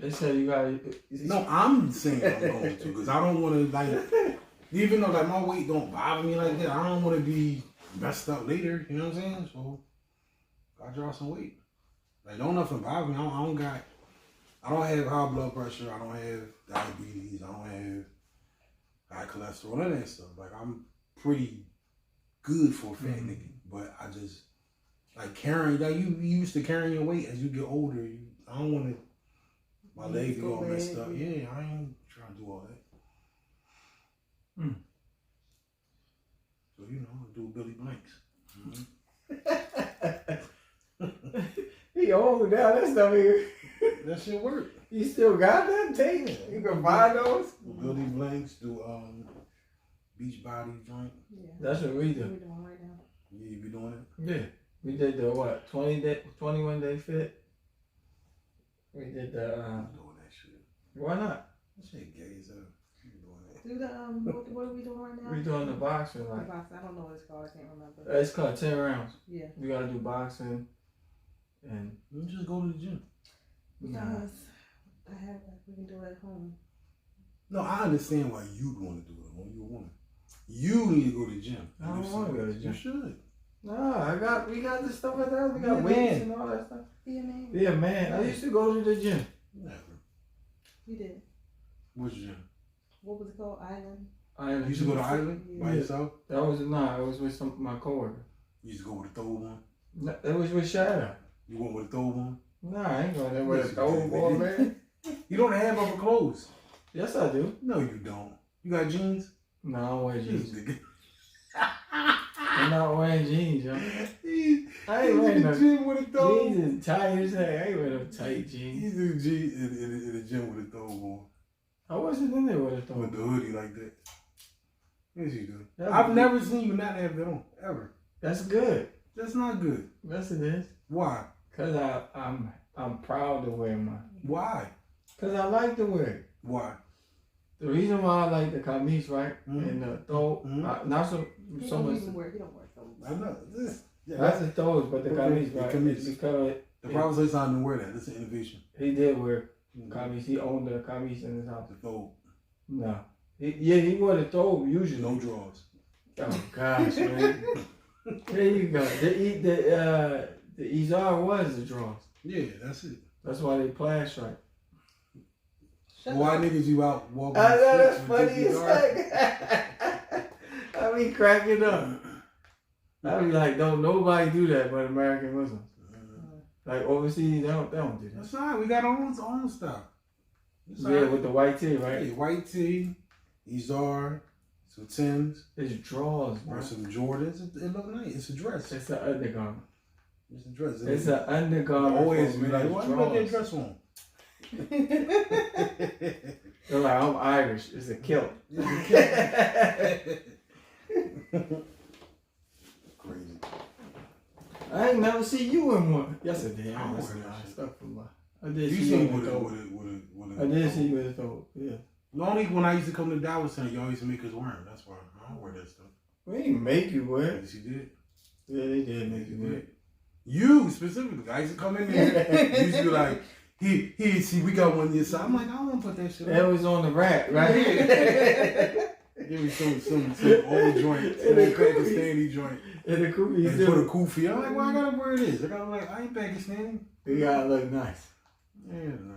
They said you gotta. No, I'm saying I'm going to because I don't want to like. Even though like my weight don't bother me like that, I don't want to be messed up later. You know what I'm saying? So I draw some weight. Like don't nothing bother me. I don't have high blood pressure. I don't have diabetes. I don't have high cholesterol. None of that stuff. Like I'm pretty good for a fat nigga. But I just like carrying. Like you used to carrying your weight as you get older. I don't want to. My legs get all messed up. Yeah, I ain't trying to do all that. So, you know, I do Billy Blanks. He old now, that stuff here. That shit work. You still got that tape? You can buy those? Billy Blanks, do beach body joint. Yeah. That's what we do. We're doing right now. Yeah, you be doing it? Yeah. We did the what? 21 day fit? We did the I'm doing that shit. Why not? That shit gay as hell. Do the what are we doing right now? We doing the boxing like I don't know what it's called. I can't remember. it's called 10 rounds. Yeah. We gotta do boxing and You just go to the gym. Because we can do it at home. No, I understand why you'd want to do it when you're a woman. You need to go to the gym. I don't want to go to the gym. You should. No, we got this stuff like that. We got Yeah, weights man. and all that stuff. Be a man. Yeah, man. I used to go to the gym. Never. You did. Which gym? What was it called? Island. You used to go to Island by Yeah. yourself? It was with some my coworker. You used to go with a throw one? No, it was with Shadow. You went with a throw one? Nah, I ain't going there with Yes, a you throw did, ball, man. man. You don't have other clothes. Yes, I do. No, you don't. You got jeans? No, I don't wear jeans. Nigga. I'm not wearing jeans, yo. He's I ain't wearing in the no gym with a throw. jeans. Is tight as heck. I ain't wearing no tight jeans. He's in the gym with a throw on. I wasn't in there with a throw. With the hoodie like that. Yes, you do. That's I've good. never seen you not have that on. Ever. That's good. That's not good. Yes, it is. Why? Cause I'm proud to wear mine. Why? Cause I like to wear it. Why? The reason why I like the camise, right, and the throw, not so He so don't much. even wear. He don't wear clothes. I know. Yeah, That's the throws, but the camise, the right? camise. It's because the problem is I didn't wear that. That's an innovation. he did wear camise. He owned the camise in his house. The throw. No. He wore the throw usually. No drawers. Oh gosh, man. There you go. The Izar was the draws. Yeah, that's it. That's why they plaid stripe. Why niggas you out walking? I know the that's streets funny with as your heck. I be cracking up. I be like, don't nobody do that but American Muslims. Like overseas, they don't do that. That's fine. We got our own stuff. Yeah, with the white tee, right? Yeah, white tee, Izar, some Timbs, It's drawers, or bro. some Jordans. It look nice. It's a dress. It's an undergarment. It's a dress. It's an undergarment. Always for be like, men's why you got that drawers. dress on? They're like, I'm Irish. It's a kilt. Crazy. I ain't never see you in one. Yes, I did. I I don't was wear that shit. stuff for my. I did You see seen you with with a the with a. I did see you with the throw. Yeah. Only when I used to come to Dallas Center, y'all used to make us wear them. That's why I don't wear that stuff. We didn't make you wear it. Yes, you did. Yeah, they did make you wear it. You specifically. I used to come in there. You used to be like, see, we got one this side. I'm like, I don't want to put that shit on. That was on the rack, right? Give me some old joint, some old Pakistani joint. And the kufi And put a kufi. I'm like, why I gotta wear this? I gotta like, I ain't Pakistani. You gotta look nice. Yeah, no.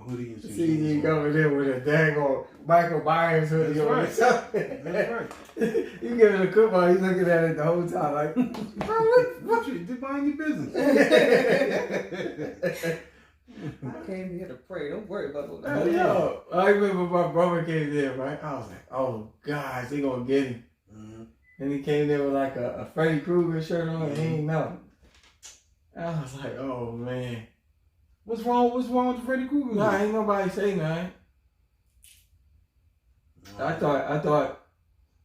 Hoodie and shit. See you coming in with a dang old Michael Myers hoodie That's on. right. That's right. You give it a coupon, he's looking at it the whole time like, Bro, what you did mind your business? I came here to pray. Don't worry about all that. yo, I remember my brother came there, right? I was like, oh gosh, they gonna get him. Mm-hmm. And he came there with like a Freddy Krueger shirt on and he ain't know. I was like, oh man. What's wrong with Freddy Krueger? Nah, ain't nobody say nothing. I thought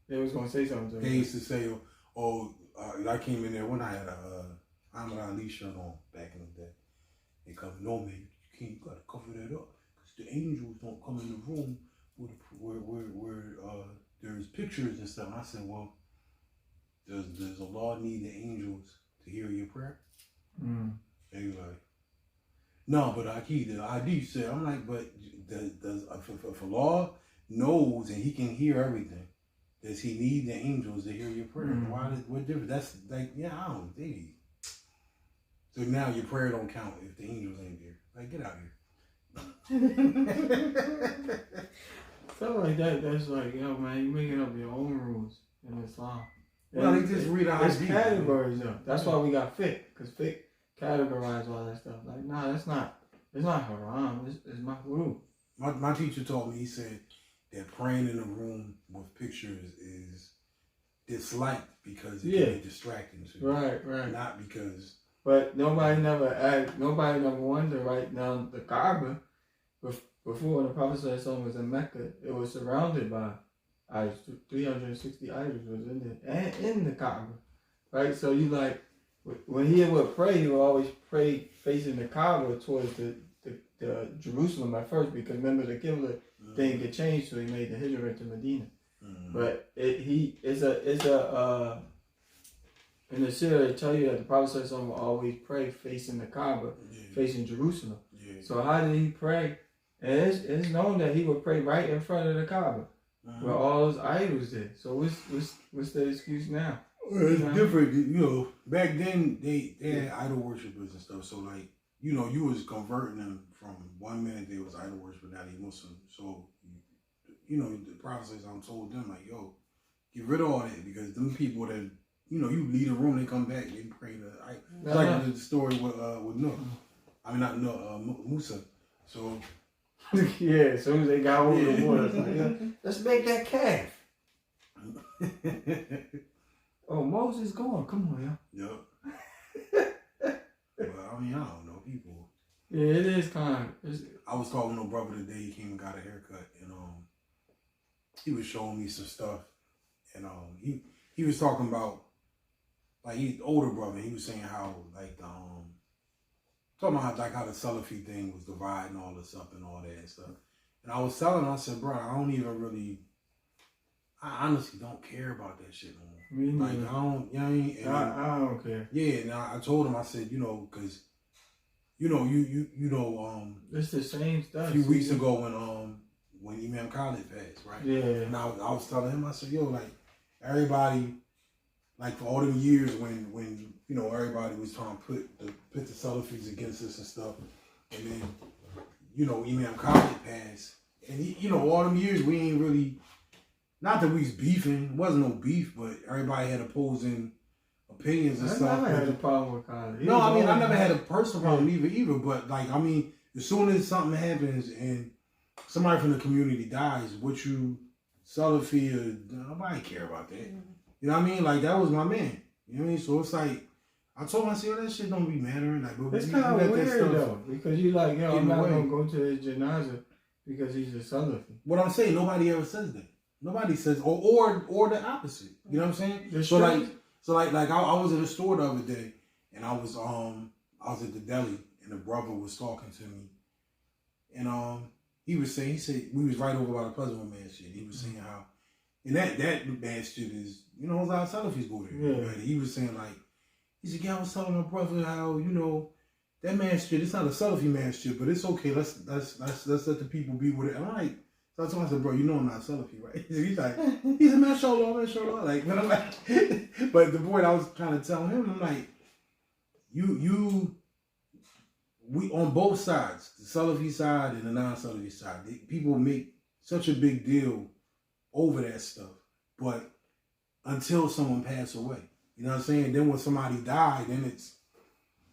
they was gonna say something to They me. used to say, I came in there when I had a Ahmed Ali shirt on back in the day. They come, no man, you gotta cover that up. Because the angels don't come in the room where there's pictures and stuff. And I said, well, does Allah need the angels to hear your prayer? Mm. They were like, No, but the ID said, I'm like, but does if Allah knows and he can hear everything, does he need the angels to hear your prayer? Mm-hmm. What difference? That's like, yeah, I don't think. So now your prayer don't count if the angels ain't there. Like, get out here. Stuff like that, that's like, yo, man, you making up your own rules in Islam. Well, they just read a It's hadith. categories though. That's why we got fiqh, because fiqh categorize all that stuff. Like, nah, it's not haram. It's makruh. My teacher told me, he said that praying in a room with pictures is disliked because it can be distracting to you. Right. Not because. But nobody never wondered right now the Kaaba before the Prophet was in Mecca, it was surrounded by idols. 360 idols was in there and in the Kaaba. Right? So you like when he would pray, he would always pray facing the Kaaba towards the Jerusalem at first, because remember the Qibla thing could change, so he made the hijrah to Medina. But it's a in the Surah, they tell you that the Prophet will always pray facing the Kaaba, facing Jerusalem. Yeah. So how did he pray? And it's known that he would pray right in front of the Kaaba, where all those idols did. So what's the excuse now? Well, it's different. You know, back then they had idol worshippers and stuff. So like, you know, you was converting them from one minute they was idol worshippers, now they Muslim. So, you know, the Prophet told them like, yo, get rid of all that, because them people that, you know, you leave a room, they come back, they pray to. It's like the story with Noah. I mean, not Noah, Musa. So yeah, as soon as they got over the water, it's like, yeah, let's make that calf. Oh, Moses gone. Come on, yo. Well, I mean, I don't know, people. Yeah, it is kind of. I was talking to a brother today. He came and got a haircut, and he was showing me some stuff, and he was talking about, like, he's older brother. He was saying how, like, talking about how the Salafi thing was dividing all this up and all that and stuff. And I was telling him, I said, bro, I honestly don't care about that shit no more. Like, I don't, you know what I mean? And I don't care. Yeah, and I told him, I said, you know, because, you know, it's the same stuff. A few weeks ago when Imam Khalid passed, right? Yeah. And I was telling him, I said, yo, like, everybody, like, for all them years when you know, everybody was trying to put the Salafis against us and stuff, and then, you know, Imam Khalid passed, and you know, all them years we ain't really, not that we was beefing, it wasn't no beef, but everybody had opposing opinions and stuff. I never had a problem with Khalid. No, I mean, I never had a personal problem either, but like, I mean, as soon as something happens and somebody from the community dies, what you Salafi, nobody care about that. You know what I mean? Like, that was my man. You know what I mean? So it's like, I told myself, that shit don't be mattering. Like, but it's kind of weird though, because you like, yo, I'm not gonna go to his janazah because he's a Salafi. What I'm saying, nobody ever says that. Nobody says, or the opposite. You know what I'm saying? So like I was at a store the other day, and I was at the deli, and the brother was talking to me, and he said we was right over by the Pleasantville Masjid. He was saying how, and that masjid is, you know, a lot of Salafis go there. Yeah. Right? He was saying like, he said, yeah, I was telling my brother how, you know, that masjid, it's not a Salafi masjid, but it's okay. Let's let the people be with it. And I'm like, so I told him, I said, bro, you know I'm not Salafi, right? He's like, mashallah. Like, but I'm like, but the point I was trying to tell him, I'm like, we on both sides, the Salafi side and the non-Salafi side, people make such a big deal over that stuff, but until someone pass away, you know what I'm saying? Then when somebody died, then it's,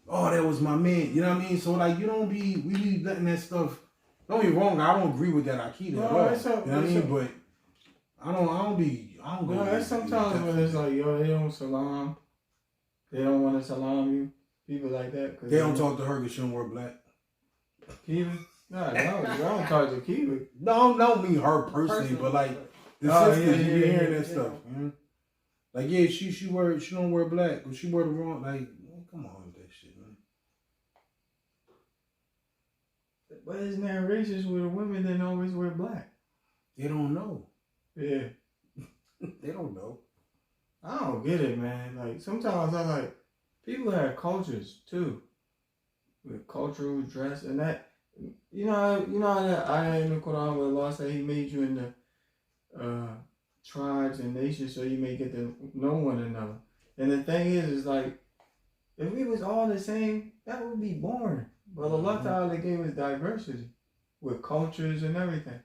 oh, that was my man, you know what I mean? So like, we be letting that stuff. Don't get me wrong, I don't agree with that Akida at all. You know what I mean? But I don't go. There's sometimes when it's like, yo, they don't salam. They don't want to salam you. People like that. They don't talk to her because she don't wear black. Kiva? No, I don't talk to Kiva. No, I don't mean her personally, but like the sisters, you be hearing that stuff. You know? Like, yeah, she don't wear black, but she wear the wrong, like, come on with that shit, man. But isn't that racist with the women that always wear black? They don't know. Yeah. They don't know. I don't get it, man. Like, sometimes I like, people have cultures, too. with cultural dress and that. You know that I in the Quran where Allah said He made you in the tribes and nations so you may get to know one another. And the thing is like, if we was all the same, that would be boring. But Allah Ta'ala gave us diversity with cultures and everything.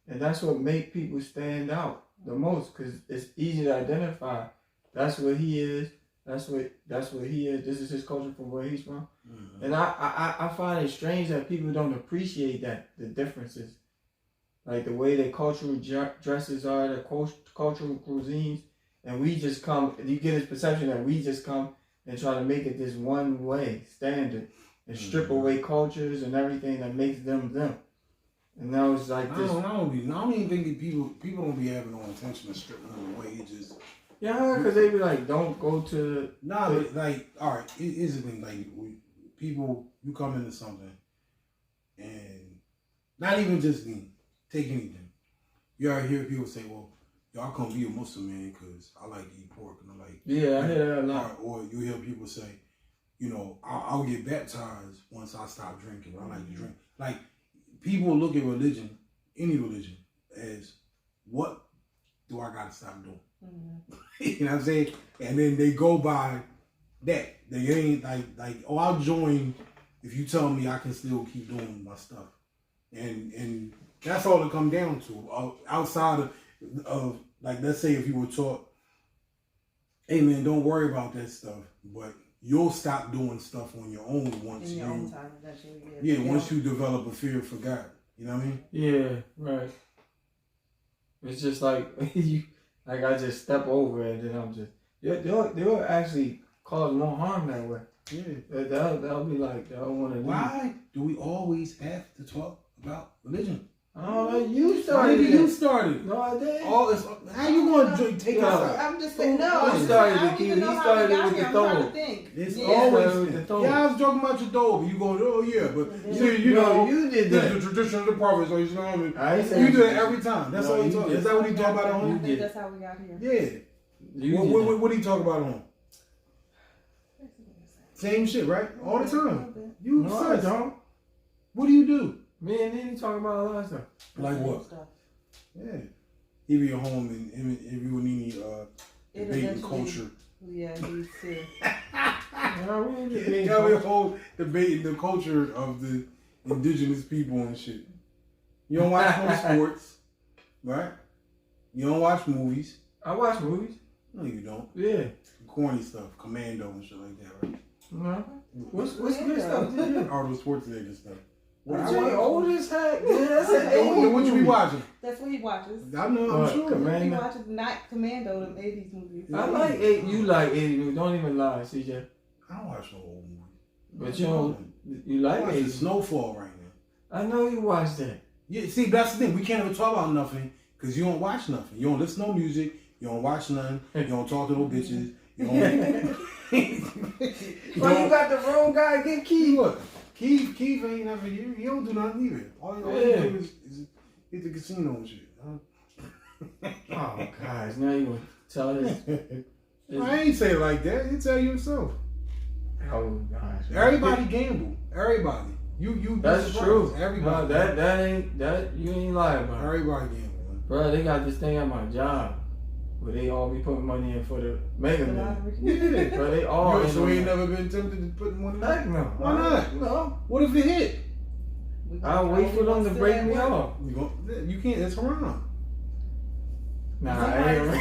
And that's what make people stand out the most, because it's easy to identify. That's what he is. That's what he is. This is his culture from where he's from. And I find it strange that people don't appreciate that, the differences. Like the way their cultural dresses are, their cultural cuisines. And we just come, you get this perception that we just come and try to make it this one way standard and strip away cultures and everything that makes them them. And now it's like this. I don't even think people don't be having no intention of stripping them away. It just because they be like, don't go to. But like, all right, it's the thing. Like, people, you come into something, and not even just me. Take anything. You already hear people say, "Well, y'all can't be a Muslim man because I like to eat pork," and I'm like, yeah, I hear that a lot. Or you hear people say, you know, I'll get baptized once I stop drinking. I like to drink. Like, people look at religion, any religion, as what do I got to stop doing? You know what I'm saying? And then they go by that. They ain't like, oh, I'll join if you tell me I can still keep doing my stuff. And that's all it come down to. Outside of like, let's say if you were taught, hey man, don't worry about that stuff, but you'll stop doing stuff on your own once in your you, own time, eventually. once you develop a fear for God. You know what I mean? Yeah, right. It's just like I just step over it, and then I'm just they'll actually cause more harm that way. Yeah, that'll be like they don't want to. Why do we always have to talk about religion? I don't know. You started. Maybe you started. No, I didn't. How you going to take us out? I'm just saying, no. He started with the throw. It's Yeah. always with the throw. yeah, I was talking about your dog. You going, oh yeah, but see, you did this that. is the tradition of the prophets. So you know what I mean? I ain't You saying do it every time. That's all you talk. Is that what he talk about at I home? think that's how we got here. Yeah. What do you talk about at home? Same shit, right? All the time. You No, I don't. What do you do? Me and Nene talk about a lot of stuff. Like what? Yeah. He be at home and if you and Nene debating culture. Yeah, he's too. Yeah, we whole debating the culture of the indigenous people and shit. You don't watch no sports, right? You don't watch movies. I watch movies. No, you don't. Yeah. Corny stuff, Commando and shit like that, right? No. What's good stuff? Arnold Schwarzenegger stuff. What you old as heck? Yeah, that's an What you be watching? That's what he watches. I know, I'm sure. He Commando. watches not Commando, them 80s movies. I like it. You like 80 movies. Don't even lie, CJ. I don't watch no old movies. But you don't. You like I watch 80. Snowfall right now. I know you watch that. Yeah, see, that's the thing. We can't even talk about nothing because you don't watch nothing. You don't listen to no music. You don't watch nothing. You don't talk to no bitches. You don't. Well, you got the wrong guy. Get Keith. Look, Keith ain't never here. He don't do nothing either. All you do is hit the casino and shit. Oh, gosh. Now you want to tell us. I ain't say it like that. You tell you yourself. Oh, gosh. Everybody gamble. Everybody. You. That's true. Everybody. No, that you ain't lying about. Everybody gamble. Man. Bro, they got this thing at my job where they all be putting money in for the Mega Man. Yeah. Bro, they all. So you ain't never been tempted to put money in? Heck no. Why not? No. What if it hit? I'll wait for them to break me off. You can't. It's haram. Nah, I ain't.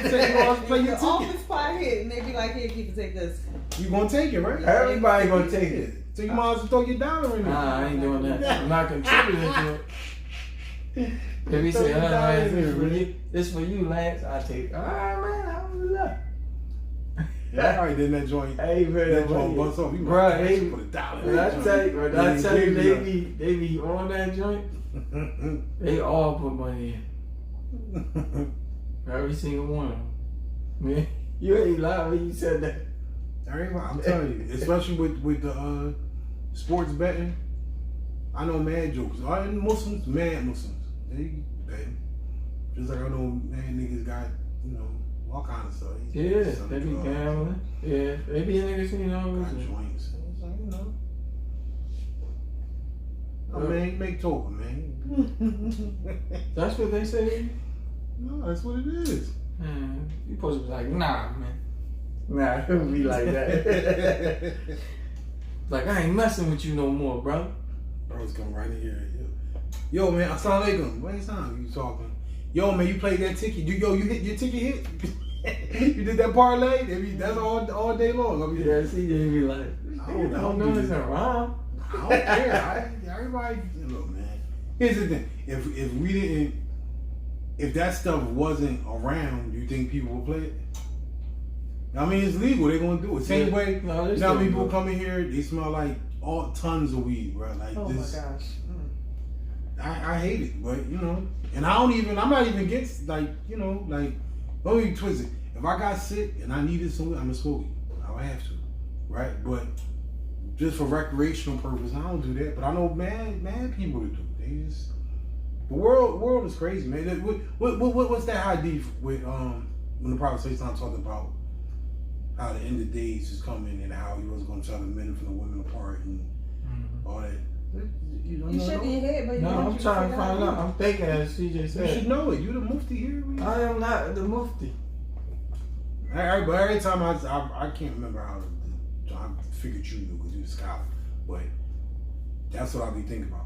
The office spot hit, and they be like, "Here, keep take this." You gonna take it, right? Everybody gonna take it. So you might as well throw your dollar in there. Nah, I ain't doing that. I'm not contributing to it. If he say, this for you, Lance, I take it. All right, man, alhamdulillah. Yeah, all right, then that joint, hey, man, that joint bust off. You bro, hey, put a dollar when I tell you, they be on that joint, they all put money in. Every single one of them. Man, you ain't lying when you said that. Everybody, I'm telling you, especially with the sports betting. I know mad jokes. All the Muslims, mad Muslims, they bet. Just like I know mad niggas got, all kinds of stuff. Yeah, they be gambling. Yeah, they be niggas, got joints. It's like, I mean, you make talk, man. That's what they say. No, that's what it is. Man, you supposed to be like, nah, man. Nah, it don't be like that. Like, I ain't messing with you no more, bro. Bro's coming right in here. Yo, man, assalamu alaikum. What time you talking? Yo, man, you played that ticket. You hit your ticket hit? You did that parlay? That's all day long. I mean, Yeah, see, they be like, I don't know it's around. I don't care. Everybody, look, man. Here's the thing. If that stuff wasn't around, do you think people would play it? I mean, it's legal. They're gonna do it. Same way. No, now people come in here, they smell like all tons of weed, bro. Like this. Oh my gosh. I hate it, but you know, and I'm not even against, like, you know, like, don't even twist it. If I got sick and I needed some, I'm gonna smoke it. I would have to, right? But just for recreational purpose, I don't do that. But I know mad people that do. They just, the world is crazy, man. What's that hadith with when the Prophet says I'm talking about how the end of days is coming and how he was going to tell the men from the women apart and all that. You should be ahead, but no, I'm trying to find out. I'm thinking, as CJ said. You should know it. You the mufti here. I am not the mufti. But every time I can't remember how I figured you knew because you was a scholar. But that's what I be thinking about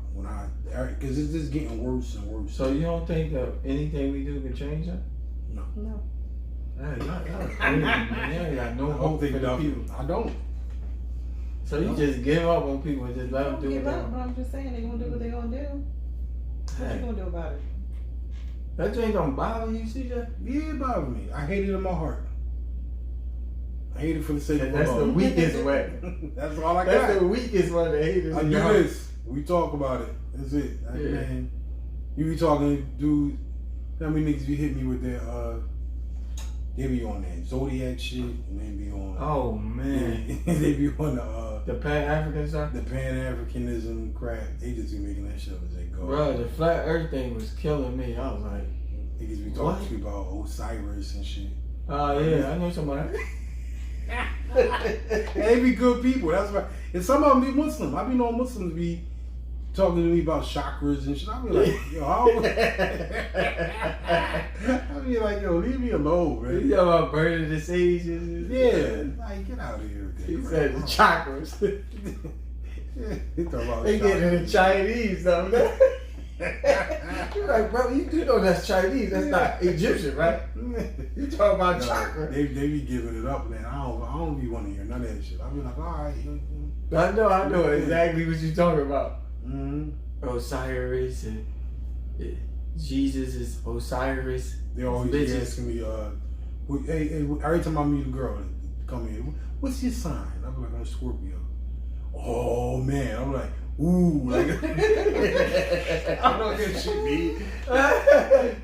because it's just getting worse and worse. So you don't think that anything we do can change that? No. Hey, y'all crazy, man. You ain't got no hope for the people. I don't. So you just give up on people and just let them do give it. up, but I'm just saying they're gonna do what they're gonna do. What you gonna do about it? That thing don't bother you, CJ? Yeah, it bothers me. I hate it in my heart. I hate it for the sake of That's the weakest way. That's all I got. That's the weakest one to hate it. I do this. We talk about it. That's it. Like, Yeah. man, you be talking, dude. How many niggas be hitting me with their they be on that Zodiac shit, and they be on. Oh man. They be on the Pan-African stuff. the Pan-Africanism crap. They just be making that shit up as they go. Bro, the flat Earth thing was killing me. I was like, niggas be talking about Osiris and shit. oh yeah, I know somebody. They be good people. That's right. And some of them be Muslim. I be knowing Muslims be talking to me about chakras and shit. I be like, yo, I be like, yo, leave me alone, man. You talking about burning the sages? Yeah, like, get out of here with that. He crap. said the chakras. He talking about They get in the chakras. Chinese, though. You're like, bro, you do know that's Chinese. That's not Egyptian, right? You talking about chakra. They be giving it up, man. I don't be wanting to hear none of that shit. I be like, all right. I know exactly what you're talking about. Mm-hmm. Osiris and Jesus is Osiris. They always be asking me, hey, every time I meet a girl, come in, what's your sign? I be like, I'm a Scorpio. Oh man, I'm like, ooh, like I know what that shit mean.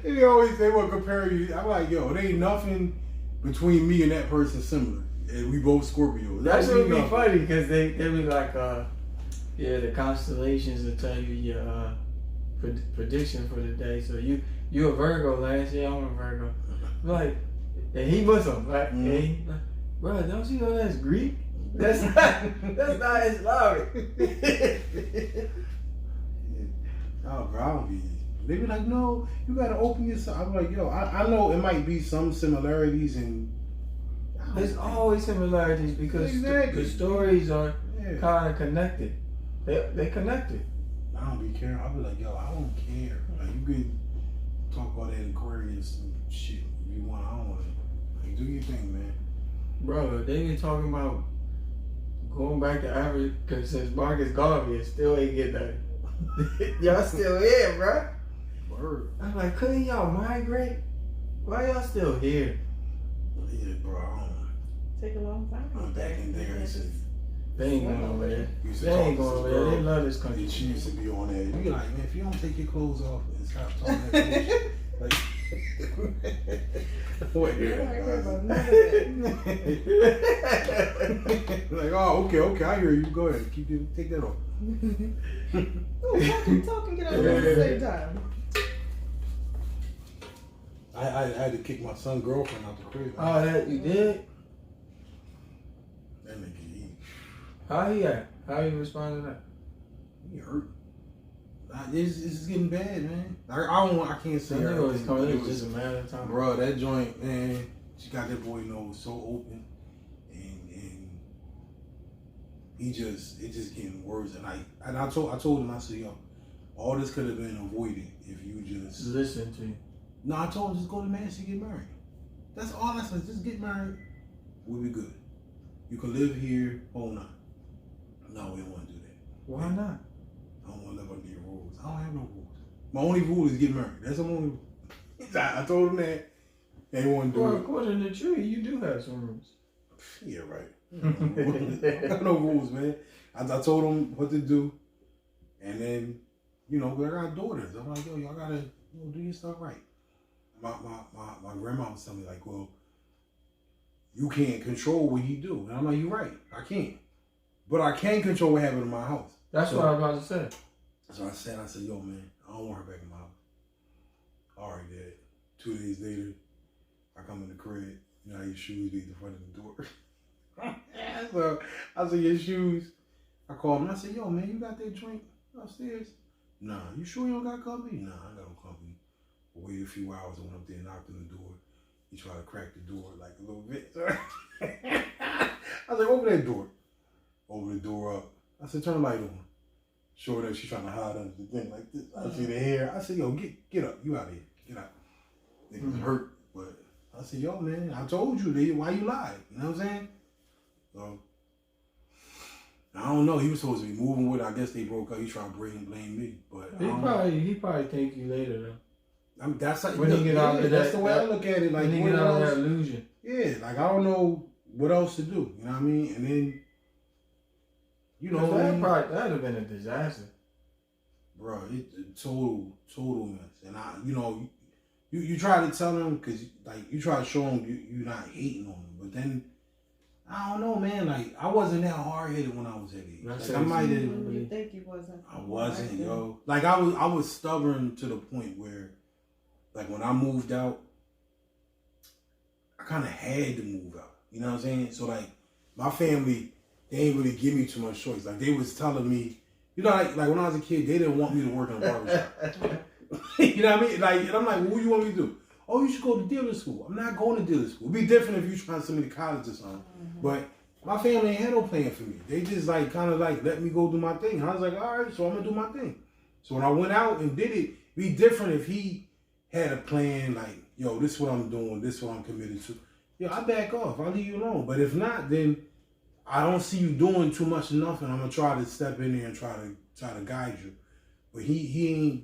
They want to compare you. I'm like, yo, there ain't nothing between me and that person similar. And we both Scorpios. That should be funny because they be like, yeah, the constellations will tell you your prediction for the day. So you a Virgo last year, I'm a Virgo. Like, and he Muslim, right? Mm-hmm. And he, like, bro, don't you know that's Greek? That's not Islamic. Oh, bro, I don't be. They be like, no, you gotta open yourself. I'm like, yo, I know it might be some similarities and. There's always similarities because Exactly. the stories are Yeah. kind of connected. They connected. I don't be caring. I'll be like, yo, I don't care. Like, you could talk about that Aquarius and shit if you want. I don't want to. Like, do your thing, man. Bro, they been talking about going back to Africa since Marcus Garvey still ain't get that. Y'all still here, bro. Word. I'm like, couldn't y'all migrate? Why y'all still here? Yeah, bro. I don't know. Take a long time. I'm back in there. Yeah, It's just- They ain't going over there. used to They talk ain't to going some over there. They girl, love this country. and she used to be on there. You be like, man, if you don't take your clothes off and stop talking that bullshit, like, what? I don't hear about none of that. Like, oh, okay, I hear you. Go ahead, take that off. Talk and get over there at the same time. I had to kick my son's girlfriend out the crib. Oh, that you did? That nigga, How he at? How he responded to that? he hurt. It's getting bad, man. I can't say That nigga was coming. It was was just a matter of time. bro, that joint, man, she got that boy nose so open, and it just getting worse. And I told him, I said, yo, all this could have been avoided if you just listen to you. No, I told him just go to Manchester and get married. That's all I said. Just get married. We'll be good. You can live here whole night. No, we don't want to do that. Why not? I don't want to live under your rules. I don't have no rules. My only rule is get married. That's the only rule. I told him that. They want to do well, it. according to Tree, you do have some rules. Yeah, right. I got no rules, man. I told them what to do. And then, I got daughters. I'm like, yo, y'all got to do your stuff right. My grandma was telling me, like, well, you can't control what he do. And I'm like, you're right. I can't. But I can control what happened in my house. That's what I was about to say. So I said, yo, man, I don't want her back in my house. All right, Dad. 2 days later, I come in the crib. You know how your shoes be at the front of the door. So I said, your shoes. I called him and I said, yo, man, you got that drink upstairs? Nah. You sure you don't got company? Nah, I got no company. I waited a few hours. I went up there and knocked on the door. He tried to crack the door like a little bit. I was like, open that door. Open the door up. I said, turn the light on. Sure enough, she's trying to hide under the thing like this. I see the hair. I said, yo, get up. You out of here. Get out. It was hurt. But I said, yo, man, I told you, why you lied? You know what I'm saying? So, I don't know. He was supposed to be moving with it. I guess they broke up. He tried to blame me. But he probably thank you later, though. I mean, that's like, when he get out of that's the way I look at it. Like, when he get out of that illusion. Yeah, like I don't know what else to do. You know what I mean? And then, that'd have been a disaster, bro. It's total mess. And you try to tell him because like you try to show him you're not hating on him, but then I don't know, man. Like I wasn't that hard headed when I was that age. Like, I might have. You think you wasn't? I wasn't, yo. Like I was stubborn to the point where. Like, when I moved out, I kind of had to move out. You know what I'm saying? So, like, my family, they ain't really give me too much choice. Like, they was telling me, like when I was a kid, they didn't want me to work in a barbershop. You know what I mean? Like, and I'm like, well, what do you want me to do? Oh, you should go to dealer school. I'm not going to dealer school. It'd be different if you trying to send me to college or something. Mm-hmm. But my family ain't had no plan for me. They just, like, kind of, like, let me go do my thing. And I was like, all right, so I'm going to do my thing. So when I went out and did it, it'd be different if he had a plan, like, yo, this is what I'm doing, this is what I'm committed to. Yo, I back off, I'll leave you alone. But if not, then I don't see you doing too much of nothing. I'm gonna try to step in there and try to guide you. But he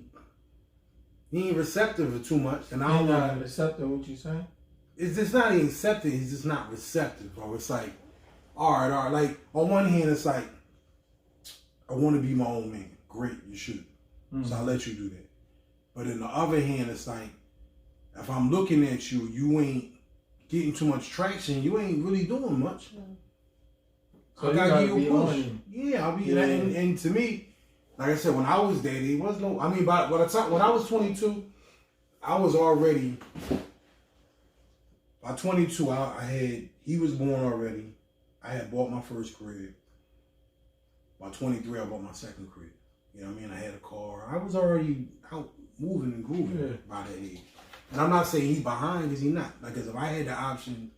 ain't receptive of too much. And I don't know. Not receptive what you saying? It's just not even accepting, he's just not receptive, bro. It's like, all right. Like, on one hand, it's like, I want to be my own man. Great, you should. Mm-hmm. So I'll let you do that. But in the other hand, it's like, if I'm looking at you, you ain't getting too much traction. You ain't really doing much. So I gotta give you a push. Yeah, I'll be. Yeah. And to me, like I said, when I was dating, it was no. I mean, by the time when I was 22, I was already. By 22, he was born already. I had bought my first crib. By 23, I bought my second crib. You know what I mean? I had a car. I was already out moving and grooving by that age. And I'm not saying he's behind because he's not. Like, cause if I had the option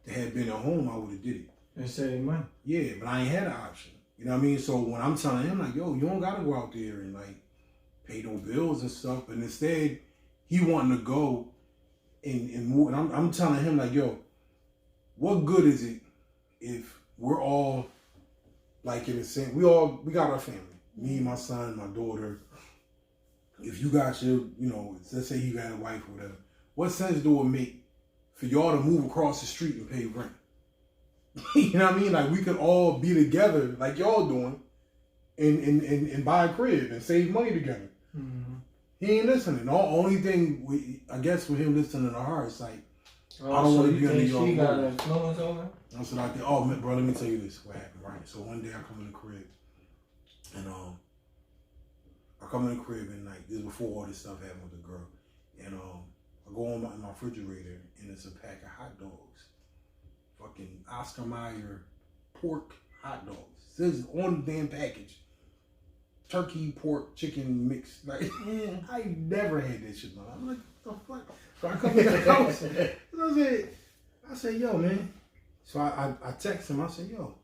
to have been at home, I would have did it. And save money. Yeah, but I ain't had the option. You know what I mean? So when I'm telling him, like, yo, you don't got to go out there and, like, pay no bills and stuff. But instead, he wanting to go and move. And I'm telling him, like, yo, what good is it if we're all, like, in the same, we got our family. Me, my son, my daughter. If you got your, let's say you got a wife or whatever, what sense do it make for y'all to move across the street and pay rent? You know what I mean? Like, we could all be together, like y'all doing, and buy a crib and save money together. Mm-hmm. He ain't listening. The only thing, I guess, with him listening to her, it's like, I don't want to be under your she got influence over? I said, bro, let me tell you this, what happened, right? So one day I come in the crib, and I come in the crib and like this is before all this stuff happened with the girl, and I go on my refrigerator and it's a pack of hot dogs, fucking Oscar Mayer pork hot dogs. It says on the damn package, turkey, pork, chicken mix. Like, I never had that shit. Man. I'm like, what the fuck? So I come to the house. And I said, yo, man. So I text him. I said, yo.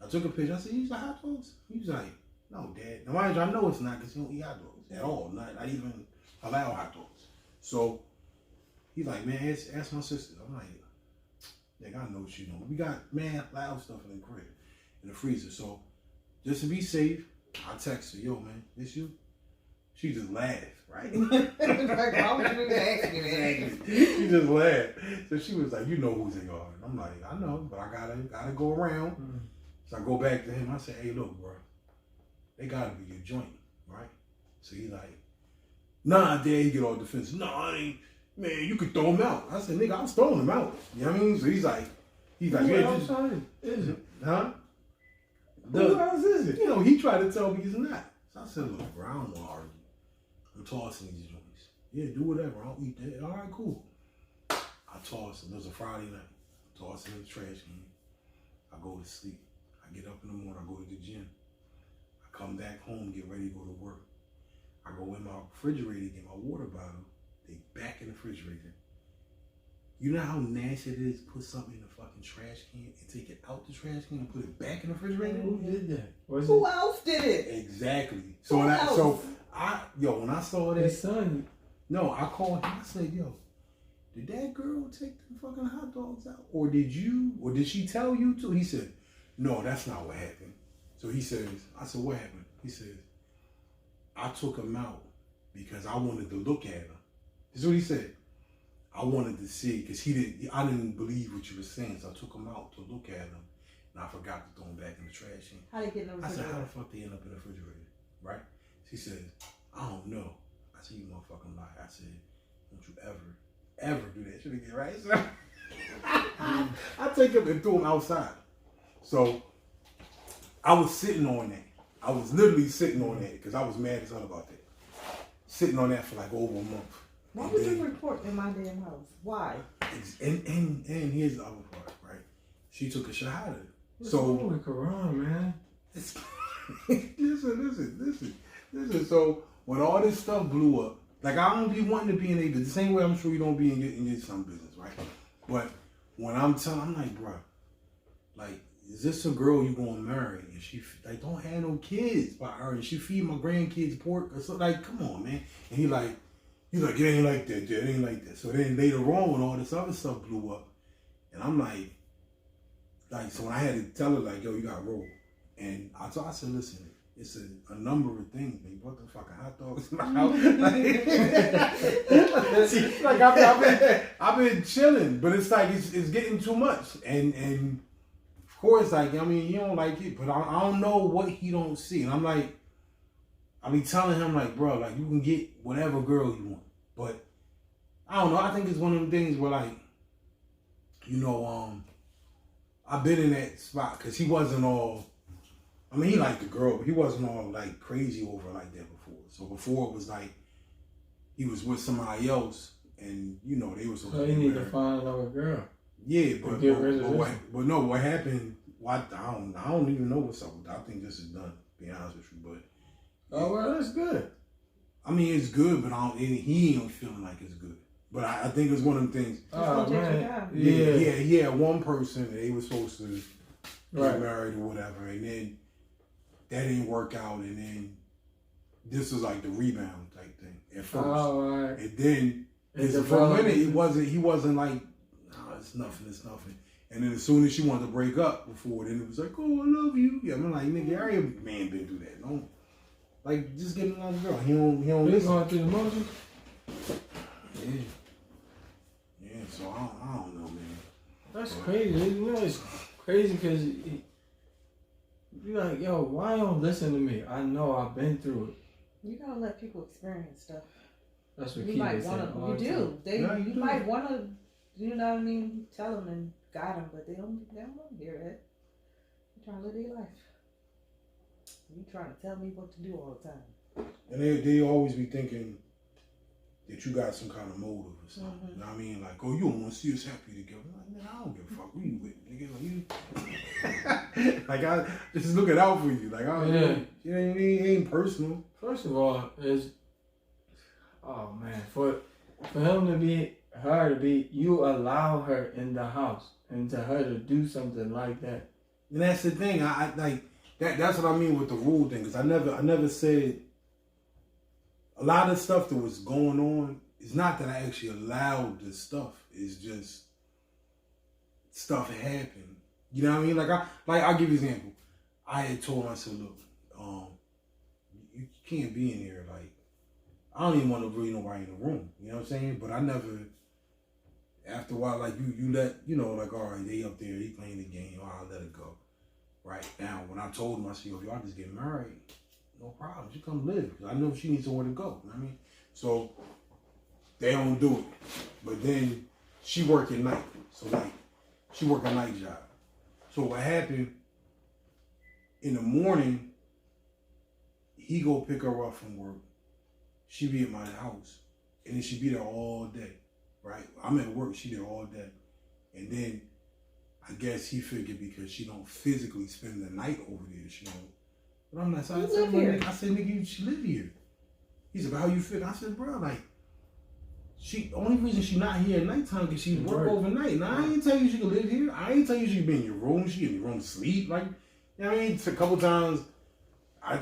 I took a picture. I said, you eat hot dogs? He was like, no, Dad. Now, mind you, I know it's not because he don't eat hot dogs at all. Not even allow hot dogs. So he's like, man, ask my sister. I'm like, nigga, I know what you know. We got mad loud stuff in the crib, in the freezer. So just to be safe, I text her, yo, man, this you? She just laughed, right? Like, why would you even ask me that? She just laughed. So she was like, you know who's in your heart. I'm like, I know, but I gotta go around. Mm-hmm. So I go back to him. I say, hey, look, bro, they gotta be your joint, right? So he's like, nah, Dad. He get all defensive. No, I ain't. Man, you could throw him out. I said, nigga, I was throwing him out. You know what I mean? So he's like, Who yeah, else is it? Huh? Who else is it? You know, he tried to tell me he's not. So I said, look, bro, I don't want to argue. I'm tossing these joints. Yeah, do whatever. I'll eat that. All right, cool. I toss it. It was a Friday night. Toss it in the trash can. I go to sleep. I get up in the morning. I go to the gym. I come back home, get ready to go to work. I go in my refrigerator, get my water bottle. They back in the refrigerator. You know how nasty it is to put something in the fucking trash can and take it out the trash can and put it back in the refrigerator? Who did that? Who else did it? Exactly. When I saw that, his son. No, I called him. I said, yo, did that girl take the fucking hot dogs out? Or did she tell you to? He said, no, that's not what happened. So he says, I said, what happened? He says, I took him out because I wanted to look at him. This is what he said. I wanted to see, because I didn't believe what you were saying, so I took him out to look at him, and I forgot to throw him back in the trash can. How they get in the refrigerator? I said, how the fuck they end up in the refrigerator, right? She says, I don't know. I said, you motherfucking lie. I said, don't you ever do that shit again, right? So I take him and threw him outside. So I was sitting on that. I was literally sitting on that, because I was mad as hell about that. Sitting on that for like over a month. Why would you report in my damn house? Why? And here's the other part, right? She took a shahada. What's wrong with Quran, man? Listen. So when all this stuff blew up, like I don't be wanting to be in the same way I'm sure you don't be in your son business, right? But when I'm like, bro, like, is this a girl you gonna marry? And she like don't have no kids by her, and she feed my grandkids pork or something. Like, come on, man. And he's like, it ain't like that, Dad. It ain't like that. So then later on, when all this other stuff blew up, and I'm like, so when I had to tell her, like, yo, you got roll. And I said, listen, it's a number of things, man. What the fucking hot dogs in my house? I've been chilling, but it's like, it's getting too much. And of course, like, I mean, you don't like it, but I don't know what he don't see. And I'm like, I be telling him, like, bro, like, you can get whatever girl you want. But, I don't know, I think it's one of them things where, like, you know, I've been in that spot, because he wasn't all, I mean, he liked the girl, but he wasn't all, like, crazy over like that before. So before it was like, he was with somebody else, and, you know, they were supposed so he need to find another girl. Yeah, but what happened, I don't even know what's up with that. I think this is done, to be honest with you, but. Oh, well, that's good. I mean, it's good, but he ain't feeling like it's good. But I think it's one of them things. Oh, man. Yeah, he had one person that they were supposed to get married or whatever, and then that didn't work out, and then this was like the rebound type thing at first. Oh, right. And then for a minute, he wasn't like, nah, it's nothing. And then as soon as she wanted to break up before, then it was like, oh, I love you. Yeah, I'm like, nigga, every man been through that. Don't. Like, just get another girl. He don't listen. Going through the motions? Yeah, so I don't know, man. That's crazy. You know, it's crazy because you're like, yo, why don't listen to me? I know I've been through it. You gotta let people experience stuff. That's what you might want to. You do. You might want to. You know what I mean? Tell them and guide them, but they don't want to hear that. They're trying to live their life. You trying to tell me what to do all the time. And they always be thinking, that you got some kind of motive or something. Mm-hmm. You know what I mean? Like, oh, you don't want to see us happy together. Like, man, I don't give a fuck. Who you with, nigga? Like, you, like, I just looking out for you. Like, I don't it ain't personal. First of all, oh man, for him to be, her to be, you allow her in the house and to her to do something like that. And that's the thing. I like that. That's what I mean with the rule thing. Because I never said a lot of stuff that was going on. It's not that I actually allowed this stuff. It's just stuff happened. You know what I mean? I'll give you an example. I had told myself, look, you can't be in here. Like, I don't even want to really nobody in the room. You know what I'm saying? But I never. After a while, like you let, you know, like, all right, they up there, they playing the game, I'll let it go. Right now, when I told him, I said, yo, if y'all just get married, no problem. She come live. Because I know she needs somewhere to go. You know what I mean? So, they don't do it. But then, she work at night. So, like, she work a night job. So, what happened, in the morning, he go pick her up from work. She be at my house. And then she be there all day. Right? I'm at work, she there all day. And then, I guess he figured because she don't physically spend the night over there, she don't. But I'm like, so I said, nigga, you should live here. He said, but how you feel? I said, bro, like, the only reason she not here at nighttime because she work overnight. Now, I ain't tell you she can live here. I ain't tell you she can be in your room. She in your room to sleep. Like, you know what I mean? It's a couple times, I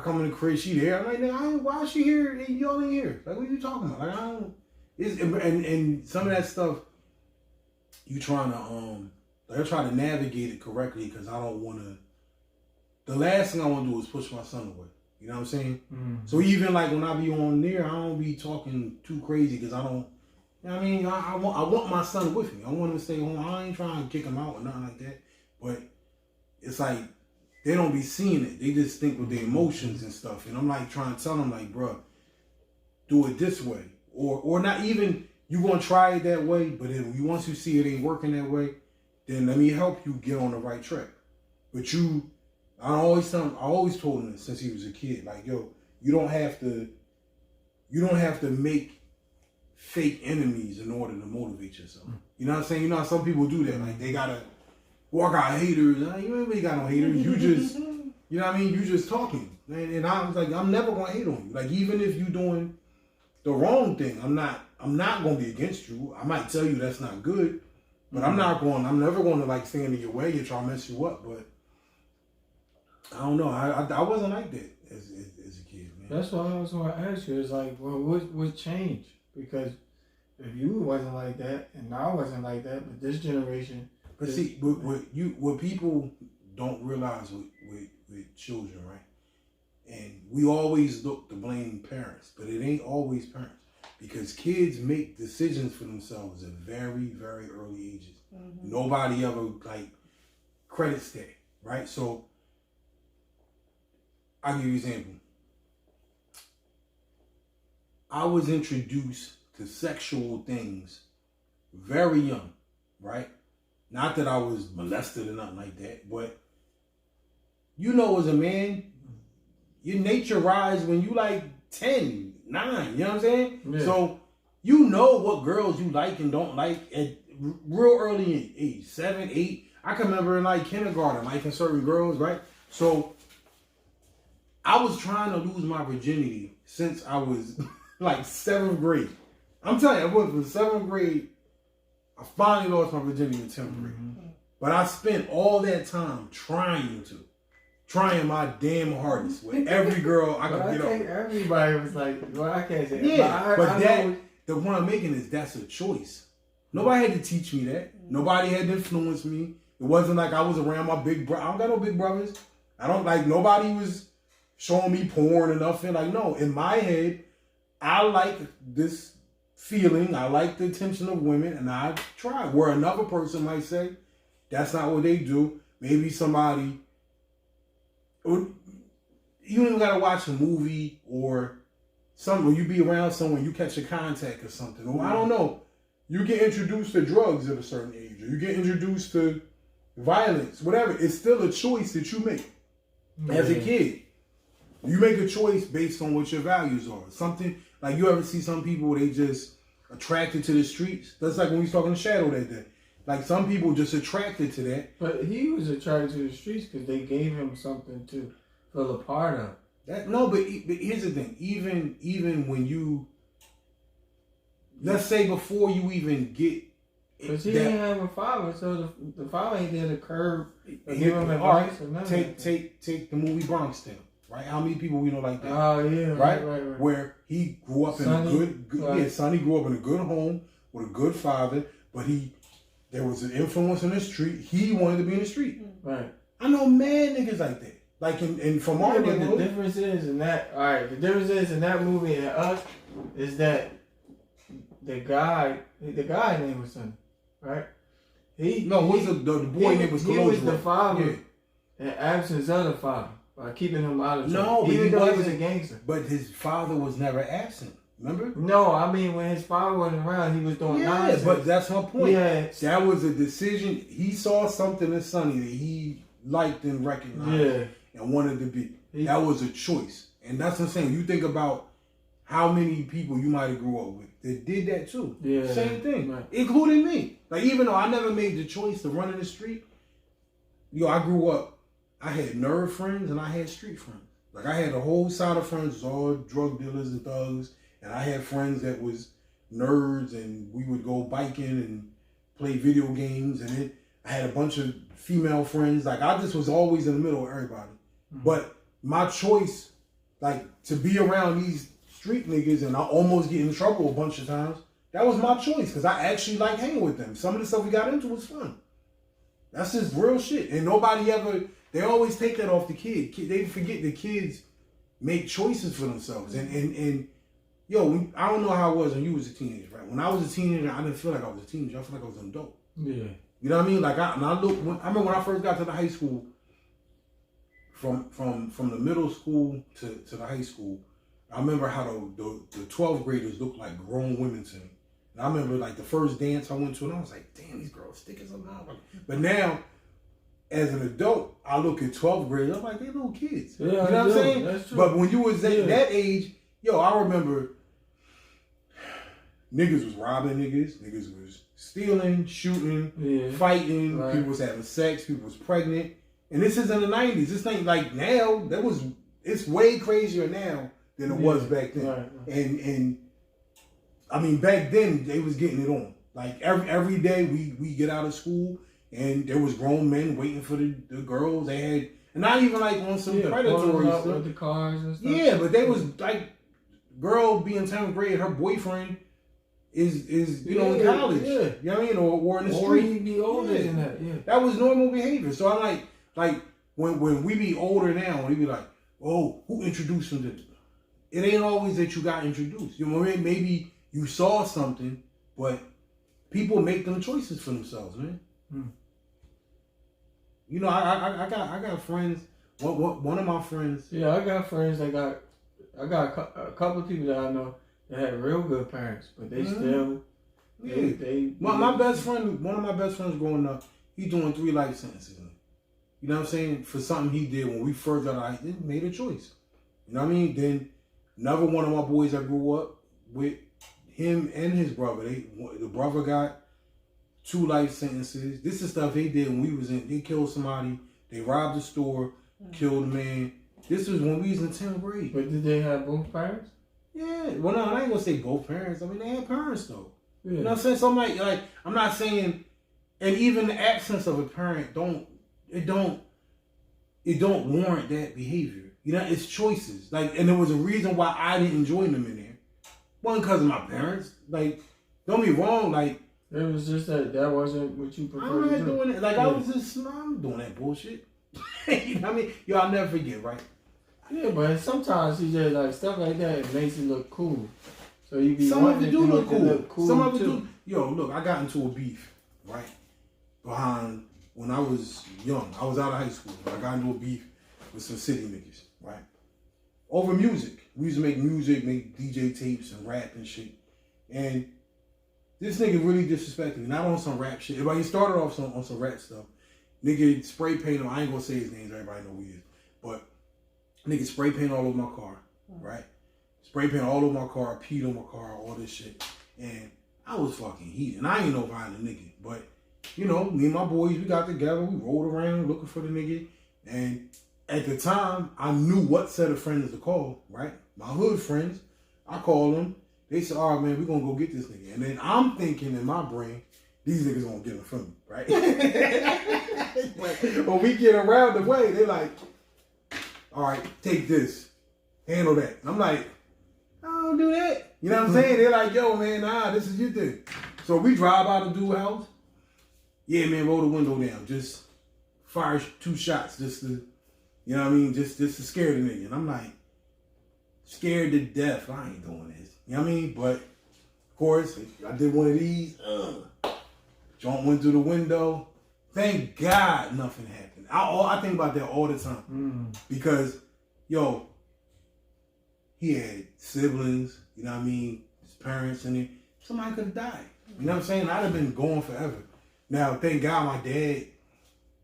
come in the crib, she there. I'm like, nigga, why is she here and y'all in here? Like, what are you talking about? Like, I don't. And some of that stuff, you trying to like, I'm trying to navigate it correctly because I don't want to. The last thing I want to do is push my son away. You know what I'm saying? Mm-hmm. So even like when I be on there, I don't be talking too crazy because I don't. You know what I mean? I want my son with me. I want him to stay home. I ain't trying to kick him out or nothing like that. But it's like they don't be seeing it. They just think with their emotions and stuff. And I'm like trying to tell them like, bro, do it this way. Or not even, you gonna try it that way, but if once you see it ain't working that way, then let me help you get on the right track. But I always told him this since he was a kid, like, yo, you don't have to make fake enemies in order to motivate yourself. You know what I'm saying? You know how some people do that, like they gotta walk out haters. You ain't really got no haters. You just, you know what I mean? You just talking. And I was like, I'm never gonna hate on you. Like even if you doing the wrong thing, I'm not gonna be against you. I might tell you that's not good, but I'm never gonna like stand in your way and try to mess you up. But I don't know. I wasn't like that as a kid, man. That's why I was gonna ask you. It's like, well, what changed? Because if you wasn't like that and I wasn't like that, but this generation. But see, what people don't realize with children, right? And we always look to blame parents, but it ain't always parents. Because kids make decisions for themselves at very, very early ages. Mm-hmm. Nobody ever, like, credits that, right? So, I'll give you an example. I was introduced to sexual things very young, right? Not that I was molested or nothing like that, but you know as a man, your nature rises when you like 10, 9, you know what I'm saying? Yeah. So you know what girls you like and don't like at real early age, 7, 8. I can remember in like kindergarten liking certain girls, right? So I was trying to lose my virginity since I was like 7th grade. I'm telling you, I went from 7th grade, I finally lost my virginity in 10th grade. Mm-hmm. But I spent all that time trying my damn hardest with every girl I could get over. Everybody was like, well, I can't say that. Yeah, but the point I'm making is that's a choice. Nobody had to teach me that. Nobody had to influence me. It wasn't like I was around my big brother. I don't got no big brothers. I don't like, nobody was showing me porn or nothing. Like, no, in my head, I like this feeling. I like the attention of women, and I try. Where another person might say, that's not what they do. Maybe somebody, you don't even gotta watch a movie or something, or you be around someone, you catch a contact or something. Or I don't know. You get introduced to drugs at a certain age, or you get introduced to violence, whatever. It's still a choice that you make as a kid. You make a choice based on what your values are. Something, Like you ever see some people, they just attracted to the streets? That's like when we was talking to Shadow that day. Like some people just attracted to that. But he was attracted to the streets because they gave him something to feel a part of. But here's the thing. Even when you, let's say before you even get, because he didn't have a father, so the father ain't there to curb or give him advice or nothing. Take the movie Bronx Tale, right? How many people we know like that? Oh yeah, right. Where he grew up in a good right. Sonny grew up in a good home with a good father, but there was an influence in the street. He wanted to be in the street. Right. I know mad niggas like that. Like in from our neighborhood. The difference is in that. All right. The difference is in that movie and us is that the guy name was Sonny, right? The boy name was Cologero. He was the father in absence of the father by keeping him out of trouble. Even though he was a gangster. But his father was never absent. Remember? No, I mean when his father wasn't around, he was doing nonsense. Yeah, but that's my point. Yeah. That was a decision. He saw something in Sonny that he liked and recognized and wanted to be. That was a choice. And that's what I'm saying. You think about how many people you might have grew up with that did that too. Yeah. Same thing. Right. Including me. Like even though I never made the choice to run in the street, I grew up, I had nerd friends and I had street friends. Like I had a whole side of friends, all drug dealers and thugs. And I had friends that was nerds and we would go biking and play video games. And then I had a bunch of female friends. Like I just was always in the middle of everybody. Mm-hmm. But my choice, like to be around these street niggas and I almost get in trouble a bunch of times, that was my choice because I actually like hanging with them. Some of the stuff we got into was fun. That's just real shit. And they always take that off the kid. They forget the kids make choices for themselves. And yo, I don't know how it was when you was a teenager, right? When I was a teenager, I didn't feel like I was a teenager. I felt like I was an adult. Yeah. You know what I mean? Like I remember when I first got to the high school, from the middle school to the high school, I remember how the 12th graders looked like grown women to me. And I remember like the first dance I went to, and I was like, damn, these girls thick as a mouth. But now, as an adult, I look at 12th graders, I'm like, they're little kids. Yeah, you know what I'm saying? That's true. But when you was at that age, yo, I remember niggas was robbing niggas was stealing, shooting, fighting, people was having sex, people was pregnant. And this is in the 90s. This ain't like now. It's way crazier now than it was back then. Right. And I mean, back then they was getting it on. Like every day we get out of school and there was grown men waiting for the girls. They had, and not even like on some predatory stuff with the cars and stuff. Yeah, but they was like, girl be in 10th grade, her boyfriend is in college. Yeah. You know what I mean? Or in the street. Or he be older than that. Yeah. That was normal behavior. So I'm like when we be older now, we be like, oh, who introduced him to this? It ain't always that you got introduced. You know what I mean? Maybe you saw something, but people make them choices for themselves, man. You know, I got friends. One of my friends. Yeah, I got friends that I got a couple of people that I know that had real good parents, but they still. My best friend, one of my best friends growing up, he doing 3 life sentences. You know what I'm saying? For something he did when we first got out, he made a choice. You know what I mean? Then another one of my boys I grew up with, him and his brother, the brother got 2 life sentences. This is stuff they did when we was in. They killed somebody. They robbed the store, killed a man. This was when we was in 10th grade. But did they have both parents? Yeah. Well, no, I ain't gonna say both parents. I mean, they had parents though. Yeah. You know what I'm saying? So I'm like, I'm not saying, and even the absence of a parent don't warrant that behavior. You know, it's choices. Like, and there was a reason why I didn't join them in there. Wasn't because of my parents. Like, don't be wrong. Like, it was just that wasn't what you preferred. I'm not doing it. Like, I was just, I'm doing that bullshit. You know what I mean? Yo, I'll never forget, right? Yeah, but sometimes you just like stuff like that. It makes it look cool. So you be some of it do look cool. Some of it do. Yo, look, I got into a beef, right? Behind when I was young, I was out of high school. I got into a beef with some city niggas, right? Over music. We used to make music, make DJ tapes and rap and shit. And this nigga really disrespected me. Not on some rap shit. But he started off on some rap stuff. Nigga spray paint him. I ain't gonna say his name. Everybody know who he is. But nigga spray paint all over my car, right? spray paint all over my car, peed on my car, all this shit. And I was fucking heated. And I ain't no violent nigga. But, you know, me and my boys, we got together. We rolled around looking for the nigga. And at the time, I knew what set of friends to call, right? My hood friends. I called them. They said, all right, man, we're going to go get this nigga. And then I'm thinking in my brain, these niggas going to get him from me, right? When we get around the way, they like, all right, take this. Handle that. And I'm like, I don't do that. You know what I'm saying? They're like, yo, man, nah, this is your thing. So we drive out of dude's house. Yeah, man, roll the window down. Just fire 2 shots just to, you know what I mean? Just to scare the nigga. And I'm like, scared to death. I ain't doing this. You know what I mean? But, of course, I did one of these. Joint went through the window. Thank God nothing happened. I think about that all the time. Because, yo, he had siblings, you know what I mean? His parents and it. Somebody could have died. You know what I'm saying? I'd have been gone forever. Now, thank God my dad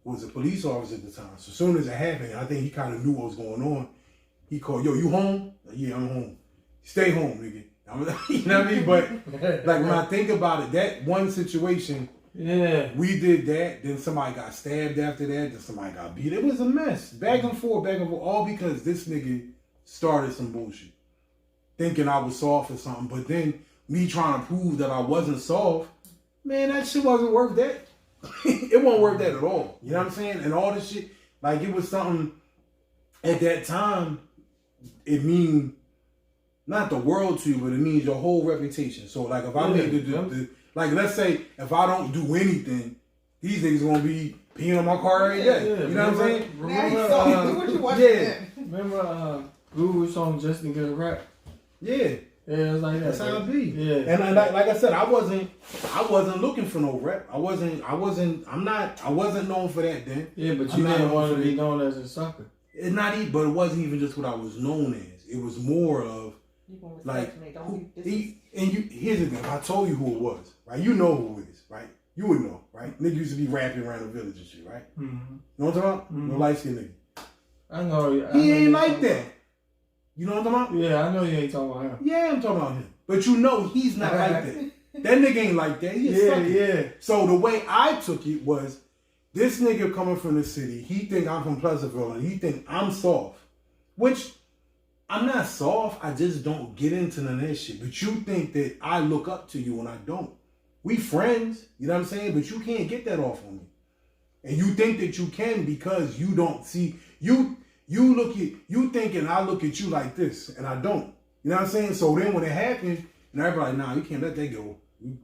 was a police officer at the time. So as soon as it happened, I think he kind of knew what was going on. He called, yo, you home? Like, yeah, I'm home. Stay home, nigga. You know what I mean? But like when I think about it, that one situation, we did that. Then somebody got stabbed after that. Then somebody got beat. It was a mess. Back and forth, all because this nigga started some bullshit. Thinking I was soft or something. But then me trying to prove that I wasn't soft, man, that shit wasn't worth that. It wasn't worth that at all. You know what I'm saying? And all this shit, like it was something at that time, it mean not the world to you, but it means your whole reputation. So like if I make the like let's say if I don't do anything, these niggas gonna be peeing on my car every day. You know what I'm saying? Remember Guru's song Just to Get a Rap? Yeah, it was like that. That's how it be. Yeah. And like I said, I wasn't looking for no rep. I wasn't known for that then. Yeah, but you didn't want to be known as a sucker. It's not even, but it wasn't even just what I was known as. It was more of like, here's the thing. If I told you who it was, right? You know who it is, right? You would know, right? Nigga used to be rapping around the village and shit, right? Mm-hmm. You know what I'm talking about? No light skinned nigga. I know. He ain't like that. You know what I'm talking about? Yeah, I know you ain't talking about him. Yeah, I'm talking about him. But you know he's not like that. That nigga ain't like that. He's yeah. So the way I took it was, this nigga coming from the city, he think I'm from Pleasantville and he think I'm soft. Which, I'm not soft, I just don't get into none of that shit. But you think that I look up to you and I don't. We friends, you know what I'm saying? But you can't get that off on me. And you think that you can because you don't see, you thinking I look at you like this and I don't. You know what I'm saying? So then when it happens, and everybody like, nah, you can't let that go.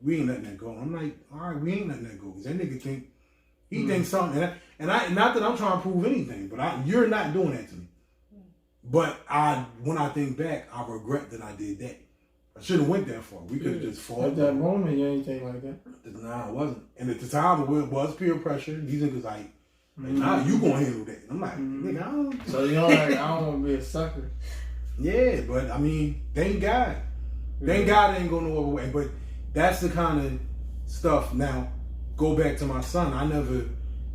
We ain't letting that go. I'm like, all right, we ain't letting that go. Because that nigga think, he thinks something. And I, not that I'm trying to prove anything, but you're not doing that to me. But when I think back, I regret that I did that. I shouldn't have went that far. We could have just fought. At that moment, you ain't think like that? Nah, I wasn't. And at the time, it was peer pressure. These niggas like, nah, you gonna handle that. I'm like, nigga, I don't. So you're like, I don't want to be a sucker. Yeah, but I mean, thank God. Thank God it ain't go no other way. But that's the kind of stuff. Now, go back to my son.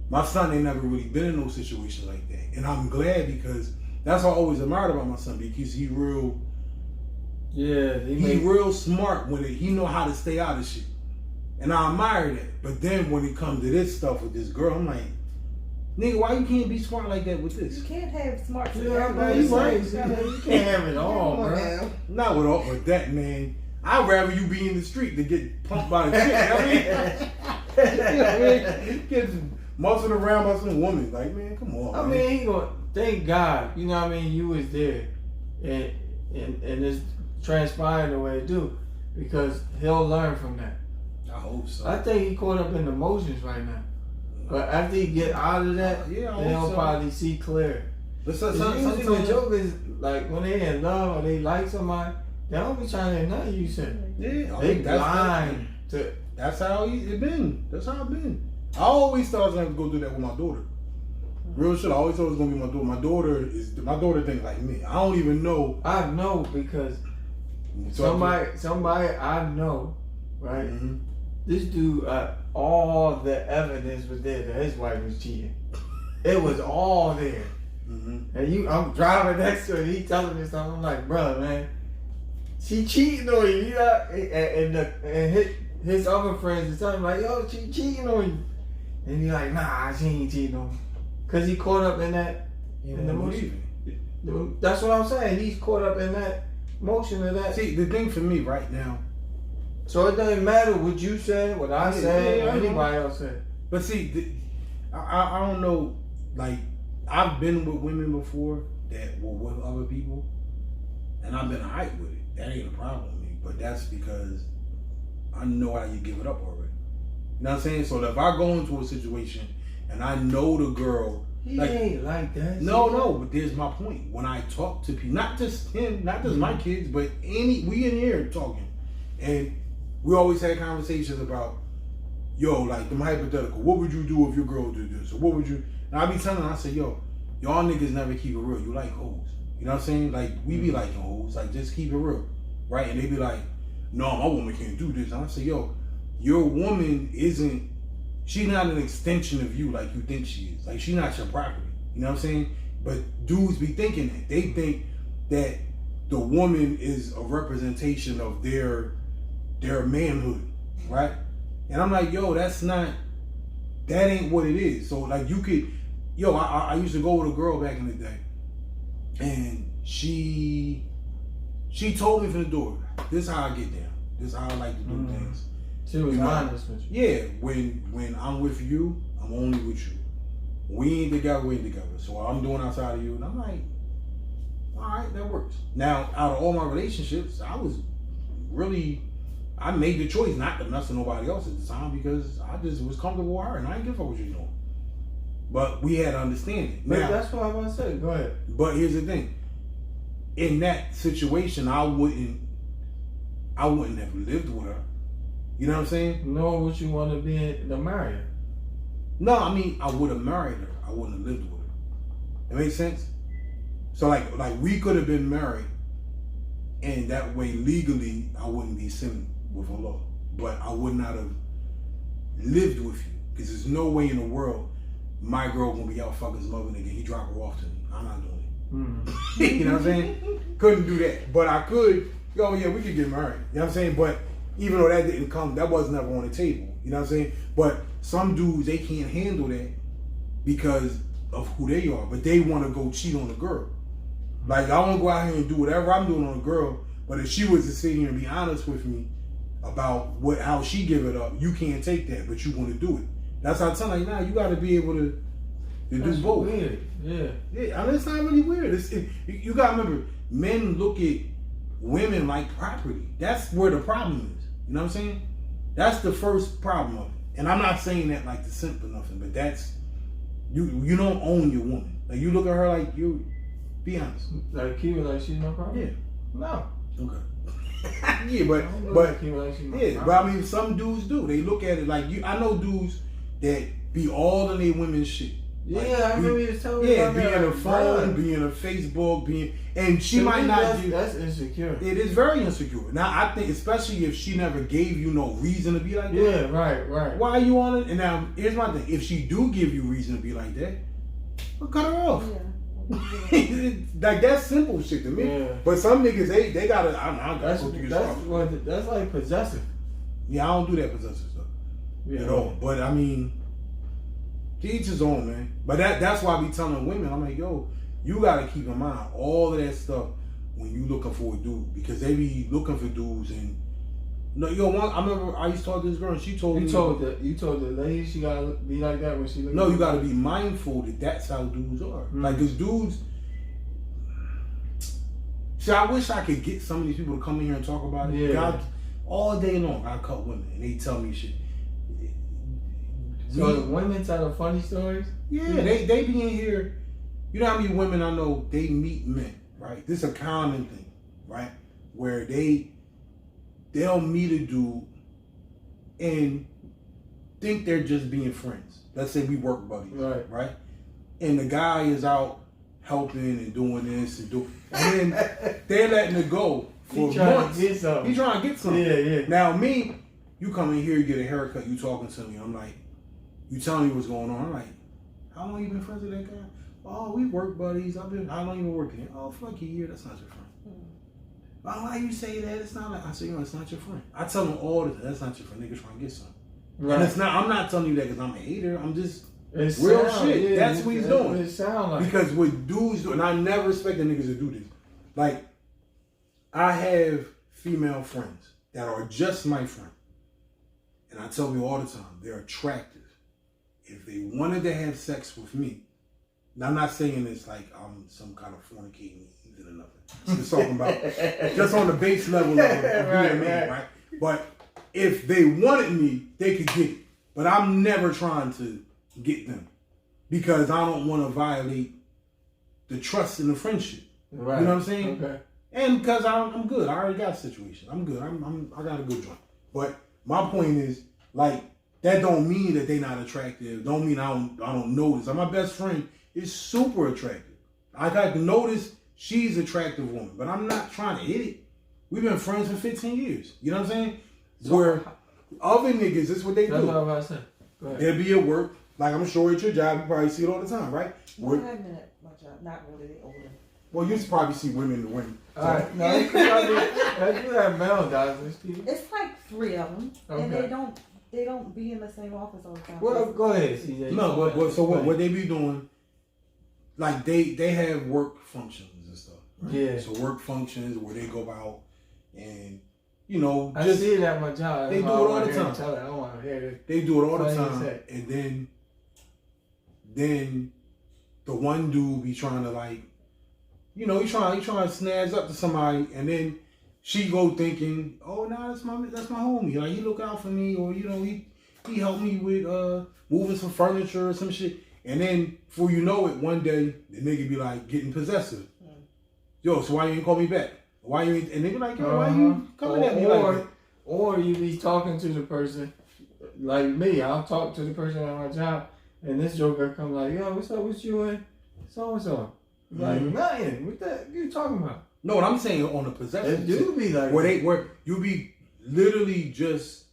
My son ain't never really been in no situation like that. And I'm glad because that's what I always admired about my son, because he real. Yeah, he real smart when he know how to stay out of shit. And I admire that. But then when it comes to this stuff with this girl, I'm like, nigga, why you can't be smart like that with this? You can't have smart shit. Everybody's right. You can't have it all, bro. Not with that, man. I'd rather you be in the street than get pumped by a chick. I mean, get muscling around by some woman. Like, man, come on. I mean, he gonna thank God. You know what I mean? You was there, and it's transpiring the way it do, because he'll learn from that. I hope so. I think he caught up in the emotions right now. But after he get out of that, then he'll probably see clear. But usually the joke is like when they in love or they like somebody, they don't be trying to nothing you said. Yeah, they blind to. That's how it been. That's how it been. I always thought I was gonna have to go through that with my daughter. Real shit. I always thought it was gonna be my daughter. My daughter thinks like me. I don't even know. I know because somebody I know, right? Mm-hmm. This dude, all the evidence was there that his wife was cheating. It was all there. Mm-hmm. And I'm driving next to it, he telling me something. I'm like, bro, man, she cheating on you, you know? And his other friends is telling him like, yo, she cheating on you. And he like, nah, she ain't cheating on me. Cause he caught up in that, in the motion. That's what I'm saying. He's caught up in that motion of that. See, the thing for me right now. So it doesn't matter what you said, what I said, or anybody else said. But see, I don't know, like, I've been with women before that were with other people, and I've been alright with it. That ain't a problem with me. But that's because I know how you give it up already. You know what I'm saying? So if I go into a situation and I know the girl, he ain't like that. No, but there's my point. When I talk to people, not just him, not just my kids, but we in here talking, and we always had conversations about, yo, like them hypothetical. What would you do if your girl did this? Or what would you? And I be telling them, I say, yo, y'all niggas never keep it real. You like hoes. You know what I'm saying? Like we be like hoes. Like just keep it real, right? And they be like, no, my woman can't do this. And I say, yo, your woman isn't. She's not an extension of you like you think she is. Like she's not your property. You know what I'm saying? But dudes be thinking that. They think that the woman is a representation of their manhood, right? And I'm like, yo, that ain't what it is. So like you could, yo, I used to go with a girl back in the day, and she told me from the door, this is how I get down. This is how I like to do things. She was honest with you. Yeah, when I'm with you, I'm only with you. We ain't together, we ain't together. So what I'm doing outside of you, and I'm like, all right, that works. Now, out of all my relationships, I made the choice not to mess with nobody else at the time because I just was comfortable with her and I didn't give a fuck what you're doing. But we had to understand it. But now, that's what I was gonna say. Go ahead. But here's the thing. In that situation, I wouldn't have lived with her. You know what I'm saying? Nor would you want to be the marrier. No, I mean I would have married her. I wouldn't have lived with her. That makes sense? So like we could have been married, and that way legally I wouldn't be sinning with a law. But I would not have lived with you. Because there's no way in the world my girl gonna be out fucking his mother nigga. He drop her off to me. I'm not doing it. You know what I'm saying? Couldn't do that. But I could, oh yeah, we could get married. You know what I'm saying? But even though that didn't come, that was never on the table. You know what I'm saying? But some dudes, they can't handle that because of who they are. But they want to go cheat on a girl. Like, I want to go out here and do whatever I'm doing on a girl. But if she was to sit here and be honest with me about how she give it up, you can't take that, but you want to do it. That's how I tell her, like, nah, you got to be able to do both. Weird. Yeah. I mean, it's not really weird. You got to remember, men look at women like property. That's where the problem is. You know what I'm saying? That's the first problem of it. And I'm not saying that like to simp or nothing, but that's, you don't own your woman. Like, you look at her like, you, be honest. Like, keep it like she's no problem? Yeah. No. Okay. Yeah, but I mean, some dudes do. They look at it like you. I know dudes that be all in their women's shit. Yeah, like, I remember you was telling me about that. Yeah, being a phone, being a Facebook, and she might not do. That's insecure. It is very insecure. Now, I think, especially if she never gave you no reason to be like that. Yeah, right. Why are you on it? And now, here's my thing. If she do give you reason to be like that, well, cut her off. Yeah. Like, that's simple shit to me. Yeah. But some niggas, they gotta. I gotta go through yourself. That's like possessive. Yeah, I don't do that possessive stuff at all. But I mean, to each his own, man. But that's why I be telling women, I'm like, yo, you gotta keep in mind all of that stuff when you looking for a dude, because they be looking for dudes and. No, I remember I used to talk to this girl and she told me. You told the lady she gotta be like that when she. No, you gotta be mindful that that's how dudes are. Like, cause dudes. See, I wish I could get some of these people to come in here and talk about it. Yeah. God, all day long, I cut women and they tell me shit. So the women tell the funny stories? Yeah, they be in here. You know how many women I know, they meet men, right? This is a common thing, right? Where they'll meet a dude and think they're just being friends. Let's say we work buddies, right? And the guy is out helping and doing this and then they're letting it go for months. He's trying to get something. Yeah. Now me, you come in here, you get a haircut, you talking to me. I'm like, you telling me what's going on. I'm like, how long you been friends with that guy? Oh, we work buddies. How long you been working here? Oh, for like a year. That's not your friend. Why you say that? It's not like I say, it's not your friend. I tell them all the time, that's not your friend. Nigga trying to get something. Right. And it's not. I'm not telling you that because I'm a hater. I'm just real shit. Yeah, that's what he's doing. What it sound like. Because what dudes do, and I never expected niggas to do this. Like, I have female friends that are just my friend, and I tell you all the time, they're attractive. If they wanted to have sex with me, now I'm not saying it's like I'm some kind of fornicating heathen or nothing. I'm just talking about just on the base level of being a man, right? But if they wanted me, they could get it. But I'm never trying to get them because I don't want to violate the trust in the friendship. Right. You know what I'm saying? Okay. And because I'm good. I already got a situation. I'm good. I got a good joint. But my point is, like, that don't mean that they not attractive. Don't mean I don't notice. My best friend is super attractive. I got to notice she's an attractive woman, but I'm not trying to hit it. We've been friends for 15 years. You know what I'm saying? So, where other niggas, this is what they do. That's what I'm about to say. Go ahead. They'll be at work. Like, I'm sure at your job, you probably see it all the time, right? Well, I haven't at my job. Not really. Older. Well, you probably see women to women. So. All right. No, you have male doctors, people. It's like 3 of them. Okay. And they don't be in the same office all the time. Well, go ahead, CJ. No, what they be doing, like they have work functions and stuff. Right? Yeah. So work functions where they go out and, you know, I see it at my job. They do it all the time. I don't want to hear it. They do it all the time. And then the one dude be trying to, like, you know, he trying to snazz up to somebody, and then she go thinking, oh, nah, that's my homie. Like, he look out for me, or, you know, he helped me with moving some furniture or some shit. And then, before you know it, one day the nigga be like getting possessive. Yo, so why you ain't call me back? Why you ain't? And they be like, yo, why you coming at me like that? Or you be talking to the person, like me. I'll talk to the person at my job, and this joker come like, yo, what's up with you and so and so? Like, nothing. What you talking about? No, what I'm saying on the possession. It do be like where you be literally just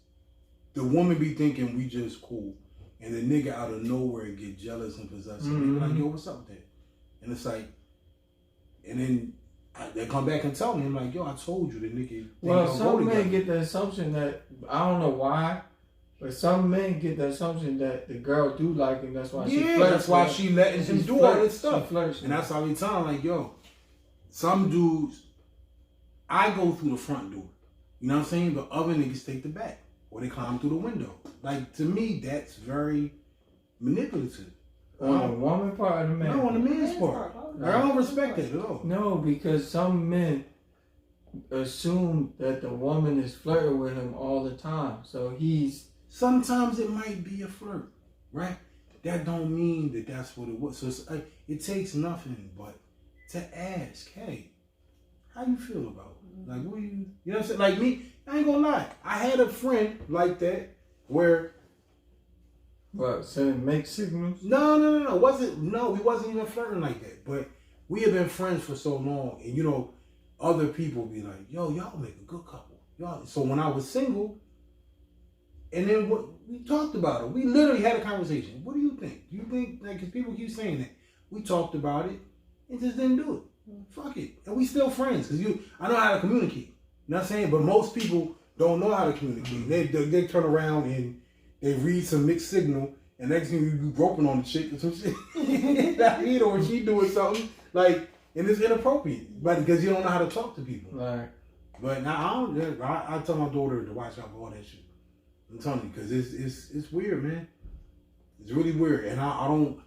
the woman be thinking we just cool, and the nigga out of nowhere get jealous and possessive. Mm-hmm. Like, yo, what's up with that? And it's like, and then they come back and tell me, I'm like, yo, I told you the nigga. Well, some men get the assumption that, I don't know why, but some men get the assumption that the girl do like him. That's why she flirts. That's why she letting him do all this stuff. And that's how we tell him, like, yo, some dudes, I go through the front door. You know what I'm saying? But other niggas take the back. Or they climb through the window. Like, to me, that's very manipulative. On the woman part or the man? No, on the man's part. I don't respect that at all. No, because some men assume that the woman is flirting with him all the time. So sometimes it might be a flirt, right? That don't mean that that's what it was. So it takes nothing but to ask, hey, how you feel about it? Like, what you know what I'm saying? Like me, I ain't gonna lie. I had a friend like that where... What, sending mixed signals? No. We wasn't even flirting like that. But we have been friends for so long, and, you know, other people be like, yo, y'all make a good couple. Y'all. So when I was single, and then we talked about it. We literally had a conversation. What do you think? Do you think, like, because people keep saying that. We talked about it and just didn't do it. Fuck it. And we still friends, because I know how to communicate. You know what I'm saying? But most people don't know how to communicate. They turn around and they read some mixed signal, and next thing you be groping on the chick or some shit. You know, or she doing something, like, and it's inappropriate. But because you don't know how to talk to people. Right. But now I tell my daughter to watch out for all that shit. I'm telling you, because it's weird, man. It's really weird. And I don't...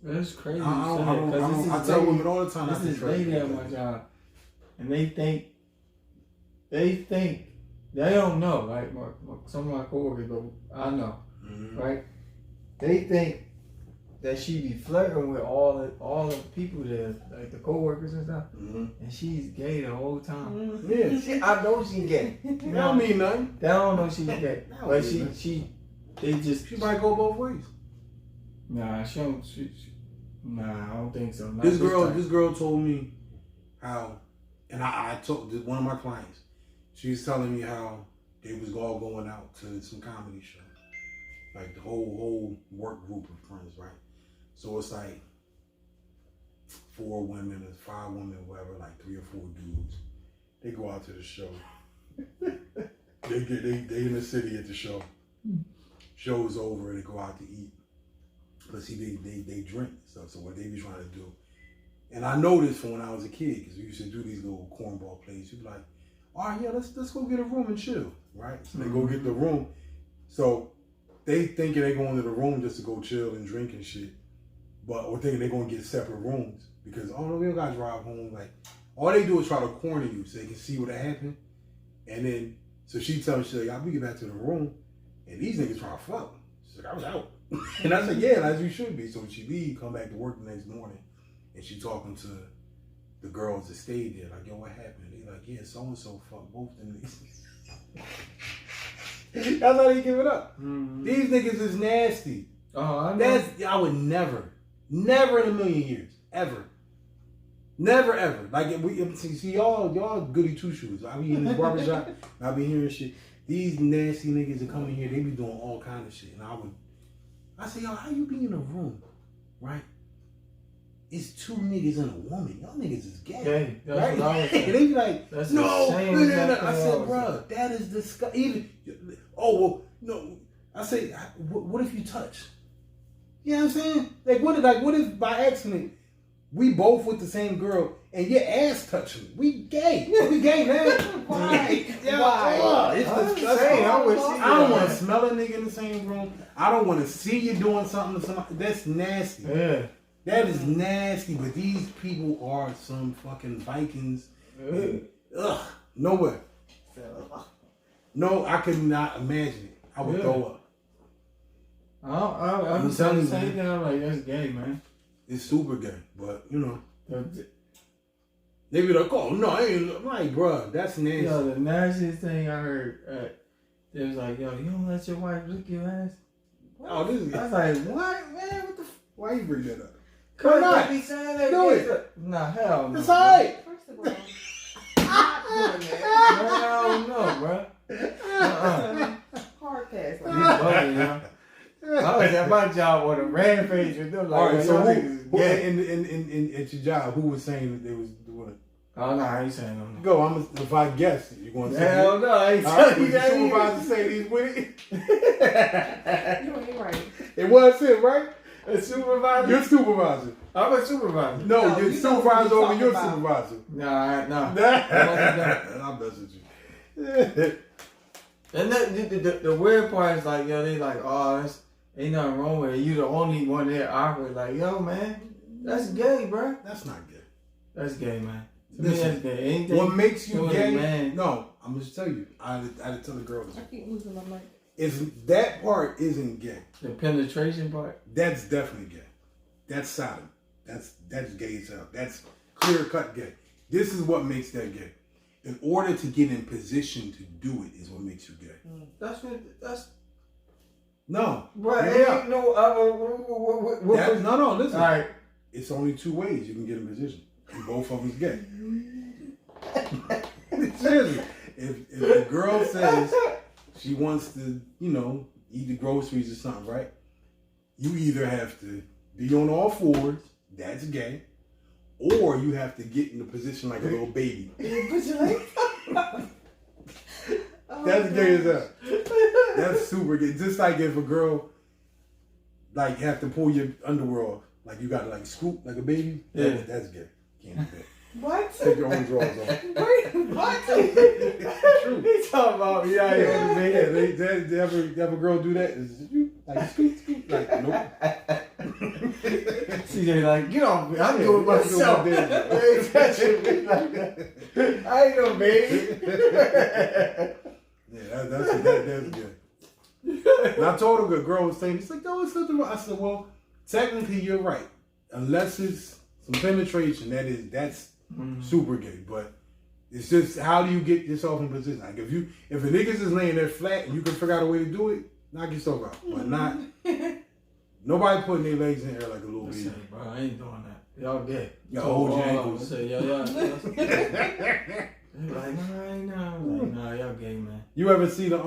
That's crazy. I tell women all the time. This is lady at my job, and they think they don't know, right? Some of my coworkers, but I know, right? They think that she be flirting with all the people there, like the coworkers and stuff, and she's gay the whole time. Yeah, I know she gay. That don't mean nothing. They don't know she's gay, but she might go both ways. Nah, I don't think so. Not this girl told me how, and I told one of my clients, she was telling me how they was all going out to some comedy show, like the whole work group of friends, right? So it's like 4 women, there's 5 women, whatever, like 3 or 4 dudes. They go out to the show. they in the city at the show. Show's over, they go out to eat. But see, they drink and stuff. So what they be trying to do, and I know this from when I was a kid, because we used to do these little cornball plays. You'd be like, all right, yeah, let's go get a room and chill, right? So they go get the room. So they thinking they going to the room just to go chill and drink and shit, or thinking they gonna get separate rooms because oh no, we don't gotta drive home. Like all they do is try to corner you so they can see what happened, and then so she tells me she's like, "I'll get back to the room," and these niggas trying to fuck. She's like, "I was out," and I said, "Yeah, as you should be." So when she leave, come back to work the next morning, and she talking to the girls that stayed there, like, "Yo, what happened?" They like, "Yeah, so and so fucked both them niggas." That's how they give it up. Mm-hmm. These niggas is nasty. Oh, I know. I would never in a million years, ever. Never ever. Like we see y'all goody two shoes. I be in the barbershop, I be hearing shit. These nasty niggas that come in here, they be doing all kind of shit. And I say, y'all, how you be in a room, right? It's 2 niggas and a woman. Y'all niggas is gay. Gay. That's right? what I was saying. And they be like, that's no. I said, bro, bro, that is disgusting. Oh, well, no. I say, what if you touch? You know what I'm saying? What if by accident we both with the same girl and your ass touching me? We gay. We gay now. Why? Why? It's disgusting. I don't want to that. smell a nigga in the same room. I don't want to see you doing something to somebody. That's nasty. Yeah. That is nasty, but these people are some fucking Vikings. Ugh, nowhere. No, I could not imagine it. I would throw up. I'm telling you, same thing. I'm like, that's gay, man. It's super gay, but you know, they be like, oh no, I ain't. I'm like, bruh, that's nasty. Yo, the nastiest thing I heard, it was like, yo, you don't let your wife lick your ass. Oh, this is. I was like, what, man? What the? Why you bring that up? Come not? Be saying that. Do it. Nah, hell no. It's alright. First of all, not doing that. Hell no, bro. Hard pass. You bugging, yo. I was at my job on a rampage with them. Like, all right, so who in at your job, who was saying that they was doing it? Oh no, I ain't saying no. Go. If I guess, you going to say hell no, I ain't telling you that. that. The supervisor say he's with it. You ain't right. It was him, right? A supervisor? Your supervisor. I'm a supervisor. No, your supervisor over your supervisor. Nah. I'm messing with you. And the weird part is like, yo, they like, oh, that's, ain't nothing wrong with it. You the only one there awkward. Like, yo, man, that's gay, bro. That's not gay. That's gay, man. To Listen, me, that's gay. Anything what makes you gay? Man. No, I'm just tell you. I had to tell the girl this. I keep losing my mic. That part isn't gay. The penetration part? That's definitely gay. That's solid. That's gay as hell. That's clear cut gay. This is what makes that gay. In order to get in position to do it is what makes you gay. That's no. Bro, there ain't no other. No, listen. All right. It's only 2 ways you can get in position. And both of them's gay. Seriously. If the girl says she wants to, eat the groceries or something, right? You either have to be on all 4s, that's gay, or you have to get in the position like a little baby. That's gay as hell. That's super gay. Just like if a girl have to pull your underwear off, like you gotta scoop like a baby. Yeah. That's gay. Can't do that. What? Take your own drawers off. Wait, what? True. He talking about They have a girl do that? Is it you? Like scoop. Like nope. See, they like, get off me. I'm doing myself. I ain't touching me like that. I ain't no baby. Yeah, that's good. And I told her the girl was saying, it's like, no, it's nothing wrong. I said, well, technically you're right. Unless it's some penetration, that's super gay. But it's just, how do you get yourself in position? Like if a niggas is laying there flat and you can figure out a way to do it, knock yourself out. But not, nobody putting their legs in the air like a little baby. Bro, I ain't doing that. Y'all gay. Y'all hold your ankles. Say, yo. Like, no, I ain't know. Like, nah, y'all gay, man. You ever see the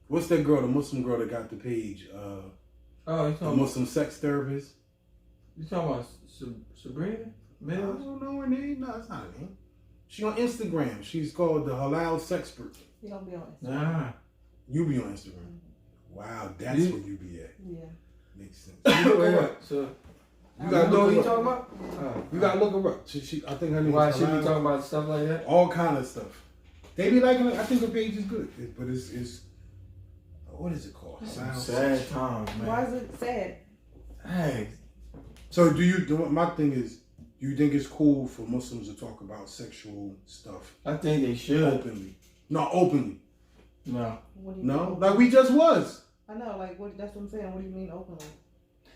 what's that girl, the Muslim girl that got the page? Oh, you the Muslim sex therapist. You talking about Sabrina I Mills? don't know her name. No, it's not her name. She on Instagram. She's called the Halal Sexpert. You don't be on Instagram. Nah. You be on Instagram. Wow, that's where you be at. Yeah. Makes sense. Wait, what? So You you gotta know look what her you up. talking about? You gotta look her up. She I think her name Why is she be Halal. talking about stuff like that? All kind of stuff. They be liking it. I think the page is good, but it's what is it called? Some sad times, man. Why is it sad? Hey, So my thing is, do you think it's cool for Muslims to talk about sexual stuff I think they should. openly? Not openly. No. What do you No, mean? like we just was. I know, like what? That's what I'm saying. What do you mean openly?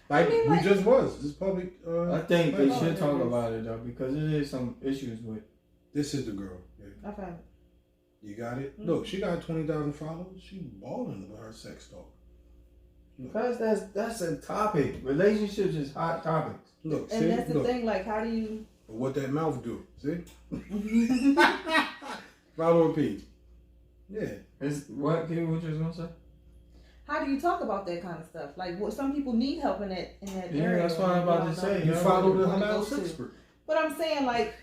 Like, I mean, we like- just was. This public. I think they Oh, should there talk it is. about it though because it is some issues with. This is the girl. Yeah. I found it. You got it. Mhm. Look, she got 20,000 followers. She balling with her sex talk. Because that's a topic. Relationships is hot topics. Look, And see, that's the look. thing. Like, how do you? What that mouth do? See? Follow her page. Yeah. It's what? Give me what you was gonna say. How do you talk about that kind of stuff? Like, what some people need help in that Yeah, area. that's what I'm and about they to don't know. say. You Yeah, follow the where to halal go to. expert. But I'm saying, like,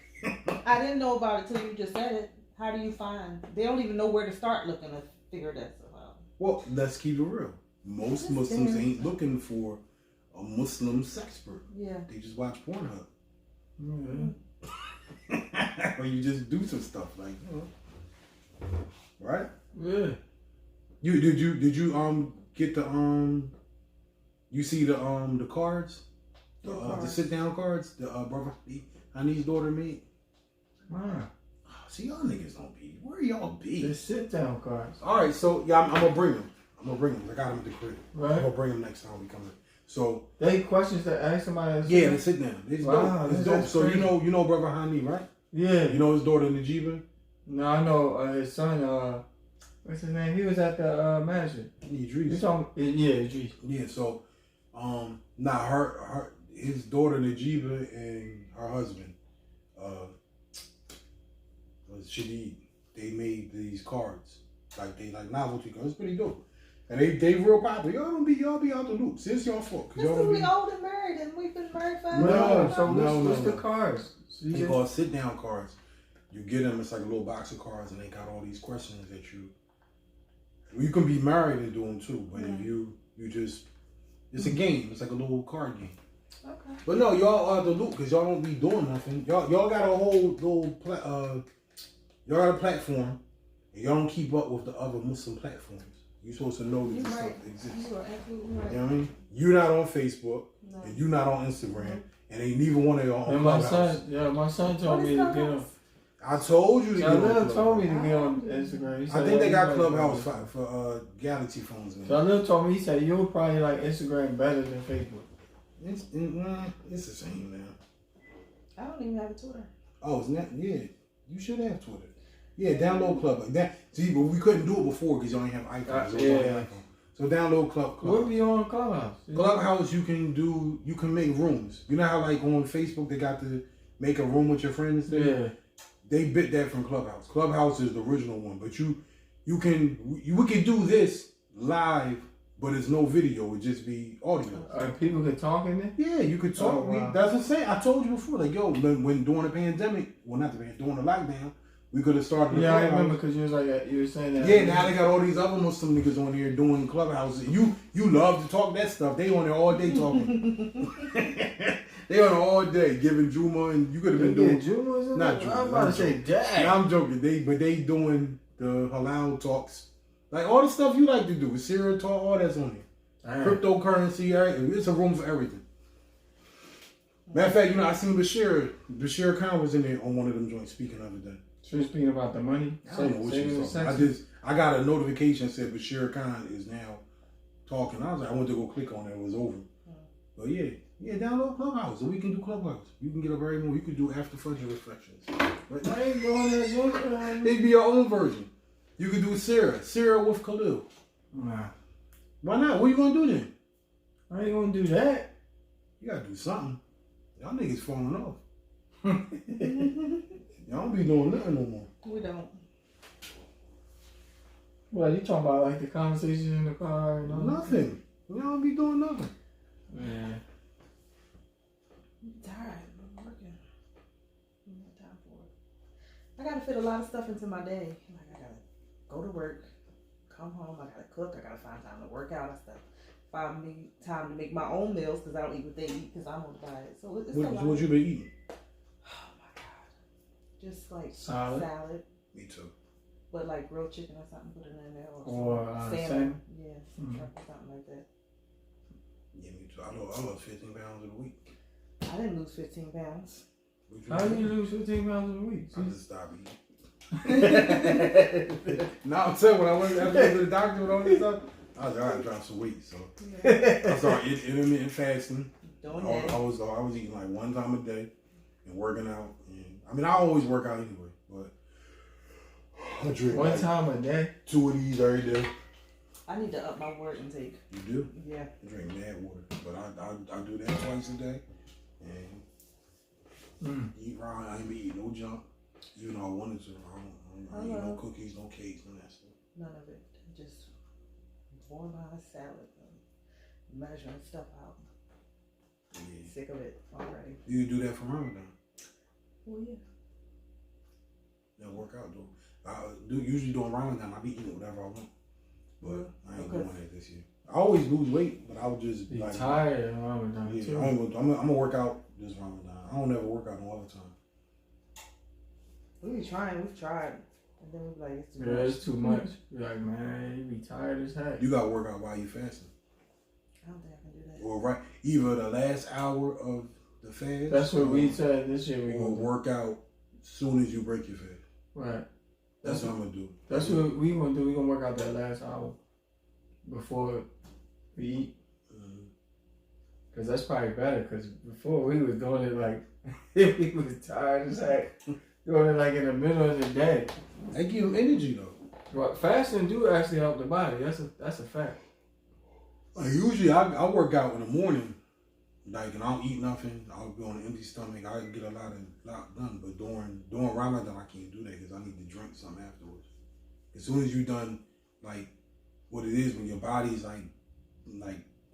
I didn't know about it till you just said it. How do you find? They don't even know where to start looking to figure that stuff out. Well, let's keep it real. Most Muslims ain't looking for a Muslim sexpert. Yeah. They just watch Pornhub. Yeah. Or you just do some stuff like, right? Yeah. You did you get the you see the cards? The sit down cards, the brother Honey's daughter made. Wow. See, y'all niggas don't be. Where y'all be? The sit down cards. All right, so yeah, I'm gonna bring them. I got them at the crib. Right. I'm gonna bring them next time we come in. So They questions to ask somebody. Else. yeah, they sit down. It's Wow, dope. It's that's dope. So crazy. you know brother Hani, right? Yeah. You know his daughter Najiba. No, I know his son. What's his name? He was at the mansion. You Idris. talking? Yeah, Idris. Yeah. So his daughter Najiba and her husband was Shadid. They made these cards like novelty cards. It's pretty dope. And they real popular. Y'all be out the loop. See, it's your fault. That's Y'all because don't we be. old and married and we've been married for No, so no, what's no. the cards? So you They just- call sit down cards. You get them. It's like a little box of cards, and they got all these questions that you can be married and do them too. But if you just, it's a game. It's like a little card game. Okay. But no, y'all are the loop because y'all don't be doing nothing. Y'all got a whole little y'all got a platform, and y'all don't keep up with the other Muslim platforms. You're supposed to know that You're this right. stuff exists. You are absolutely right. You know what I mean? You're not on Facebook, No. and you're not on Instagram, and ain't neither one of y'all on And my Clubhouse. son told What me is to get Clubhouse? on. I told you to get on Jalil told me to Clubhouse. get on Instagram. He I said, think they yeah, got you Clubhouse might for Galaxy phones. In it. Jalil told me, he said, you'll probably like Instagram better than Facebook. It's the same now. I don't even have a Twitter. Oh, it's not. Yeah, you should have Twitter. Yeah, download Club. See, but we couldn't do it before because y'all ain't have iPhones. So it was on the yeah. iPhone. So download Club. What be on Clubhouse? Clubhouse, you can make rooms. You know how like on Facebook they got to make a room with your friends. Yeah. They bit that from Clubhouse. Clubhouse is the original one, but we can do this live, but it's no video. It just be audio. People can talk in there? Yeah, you could talk. Oh, wow. That's what I'm saying. I told you before, like when during the pandemic, well not the pandemic, during the lockdown, we could have started. Yeah, I Clubhouse. remember because you was like, you were saying that. Yeah, now they got all these other Muslim niggas on here doing Clubhouse. You love to talk that stuff. They on there all day talking. They on there all day giving Juma, and you could have been doing. Jumas in Not there? Juma, I'm about to I'm say, joking. dang. I'm joking. They doing the halal talks, like all the stuff you like to do. Syria talk, all that's on there. Dang. Cryptocurrency, everything. It's a room for everything. Matter of fact, I seen Bashir Khan was in there on one of them joints speaking the other day. She was speaking about the money. I don't know what she was talking. I got a notification that said Bashir Khan is now talking. I was like, I went to go click on it. It was over. But yeah, download Clubhouse. So we can do Clubhouse. You can get a very more. You can do after Fudge reflections. But I ain't going there. it'd be your own version. You could do Sarah with Khalil. Nah. Why not? What you gonna do then? I ain't gonna do that. You gotta do something. Y'all niggas falling off. Y'all don't be doing nothing no more. We don't. Well, you talking about like the conversations in the car and all that? Nothing. Y'all don't be doing nothing. Yeah. I'm tired. I'm working. I don't have time for it. I gotta fit a lot of stuff into my day. Like I gotta go to work, come home. I gotta cook. I gotta find time to work out and stuff. Find me time to make my own meals because I don't eat what they eat because I'm on the diet. So it's a lot. What you been eating? Oh my god, just like salad. Me too. But like grilled chicken or something, put it in there or salmon. Yeah, something like that. Yeah, me too. I lost 15 pounds in a week. I didn't lose 15 pounds. How do you lose 15 pounds in a week? I just stopped eating. Now I'm telling you, when I went to the doctor with all this stuff, I was like, I gotta drop some weight. So I started intermittent fasting. I was eating like one time a day and working out. And, I mean, I always work out anyway, but I drink one time a day. 2 of these every day. I need to up my water intake. You do? Yeah. I drink mad water, but I do that twice a day. And eat raw. I ain't be eating no junk, even though I wanted to. I don't eat no cookies, no cakes, none of that stuff. None of it. Just boil my salad and measuring stuff out. Yeah. Sick of it already. You do that for Ramadan? Well, yeah. That work out though. Usually during Ramadan, I be eating whatever I want, but I ain't doing that this year. I always lose weight, but I would just be like, tired of Ramadan too. I'm gonna work out this Ramadan. I don't ever work out no other time. We've tried, and then we're like, it's too much. Yeah, it's too much. You're like, man, you be tired as heck. You gotta work out while you fasting. I don't think I can do that. Or either the last hour of the fast. That's what we said this year. We gonna work out as soon as you break your fast. Right. That's what I'm gonna do. That's what we gonna do. We gonna work out that last hour before we eat. Cause that's probably better. Cause before we was doing it like if we was tired as heck, doing it like in the middle of the day. That give them energy though. Well, fasting do actually help the body. That's a fact. Like usually I work out in the morning, like and I don't eat nothing. I'll be on an empty stomach. I get a lot done. But during Ramadan I can't do that because I need to drink something afterwards. As soon as you done like what it is when your body's like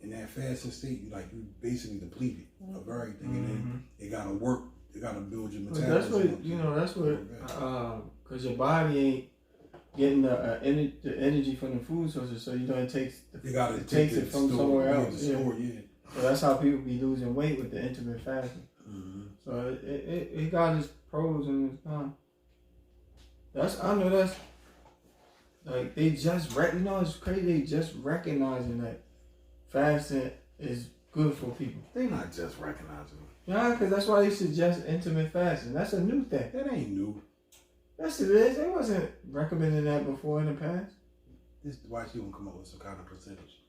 in that fasting state, you basically depleted of everything, and then it gotta work. It gotta build your metabolism. That's what because your body ain't getting the energy from the food sources, so it takes it from somewhere else. Yeah. So that's how people be losing weight with the intermittent fasting. So it got its pros and its cons. I know that's like they just it's crazy. They just recognizing that fasting is good for people. They not just recognizing it. Yeah, because that's why they suggest intermittent fasting. That's a new thing. That ain't new. Yes, it is. They wasn't recommending that before in the past. This why she won't come up with some kind of percentage.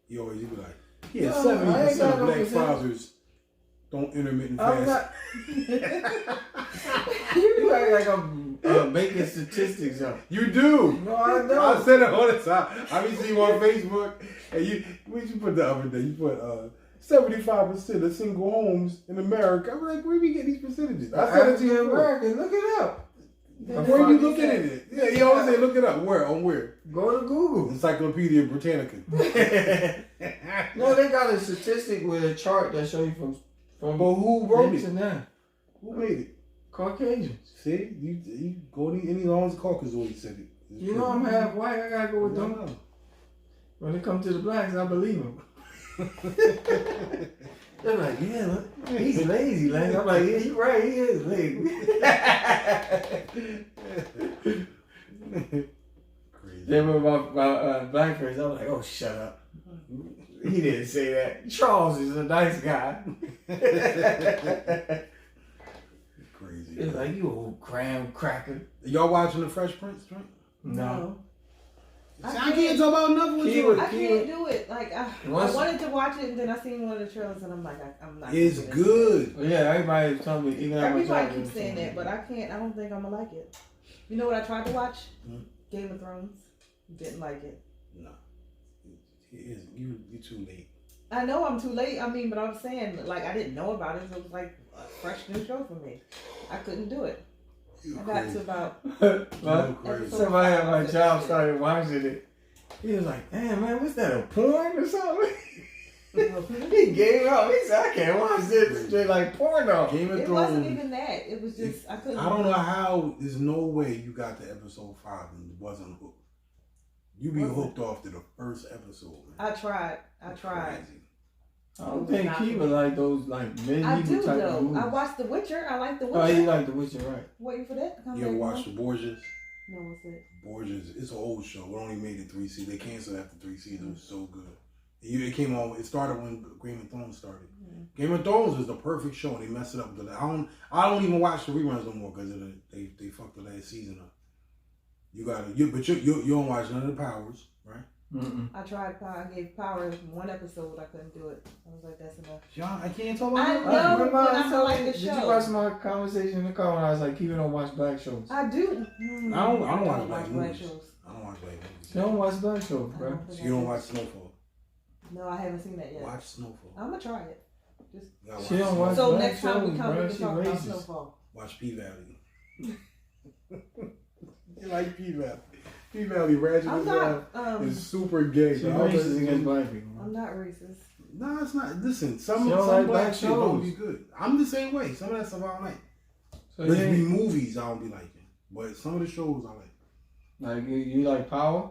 He always be like, 70% of black fathers don't intermittent fast. You act like I'm making statistics up. You do. No, I don't. I said it all the time. I be seeing you on Facebook, and what you put the other day? You put 75% of single homes in America. I'm like, where do we get these percentages? I said it to you. American, look it up. Where you looking at it? Yeah, he always say look it up. Where? On where? Go to Google. Encyclopedia Britannica. No, they got a statistic with a chart that show you from but who wrote it? Now. Who made it? Caucasians. See, you go to any long Caucasians always said it. You know I'm half white. I gotta go with them. When it comes to the blacks, I believe them. They're like, yeah, look, he's lazy. Like, I'm like, yeah, you're right, he is lazy. Crazy. Then with my black friends, I'm like, oh, shut up. He didn't say that. Charles is a nice guy. Crazy. It's like, you old graham cracker. Y'all watching The Fresh Prince, right? No. I can't talk about nothing with you. I can't do it. Like I wanted to watch it, and then I seen one of the trailers, and I'm like, I'm not. It's good. Well, yeah, everybody told me. Even everybody keeps saying that, but I can't. I don't think I'm gonna like it. You know what I tried to watch? Game of Thrones. Didn't like it. No, you're too late. I know I'm too late. I mean, but I'm saying like I didn't know about it, so it was like a fresh new show for me. I couldn't do it. I got to about somebody at my job started watching it. He was like, damn man, what's that, a porn or something? He gave up. He said, I can't watch this. Straight like porno. Game of It Thrones. wasn't even that. It was just I couldn't. I don't know how. There's no way you got to episode 5 and wasn't hooked. You be hooked off to the first episode. Man. I tried. Crazy. I don't think he was like those like medieval I do type of though. movies. I watched The Witcher. I like The Witcher. Oh, you like The Witcher, right? Waiting for that to come You ever back. watched the Borgias? No, what's it? Borgias. It's an old show. It only made it 3 seasons. They canceled after 3 seasons. It was so good. It came on. It started when Game of Thrones started. Game of Thrones is the perfect show, and they messed it up. I don't even watch the reruns no more because they fucked the last season up. You don't watch none of the Powers, right? Mm-mm. I tried Power. I gave Power 1 episode. I couldn't do it. I was like, that's enough. Y'all, I can't talk about I that. know. Remember but I I told like you, the did show. you watch my conversation in the car when I was like, Keep don't watch black shows? I do. I don't watch black movies. shows. I don't watch black movies. You don't watch black shows, bro. So you don't watch Snowfall? No, I haven't seen that yet. Watch Snowfall. I'm gonna try it. She don't watch So black next time shows, we come, bro. we can She talk about racist. Snowfall. Watch P-Valley. You like P-Valley. P-Valley, Ratchet I'm not. is super gay. She racist against black people. I'm not racist. No, it's not. Listen, some She don't like black black shit don't shows. be good. I'm the same way. Some of that stuff I don't like. So There's be you movies I don't be liking. But some of the shows I like. like you like Power?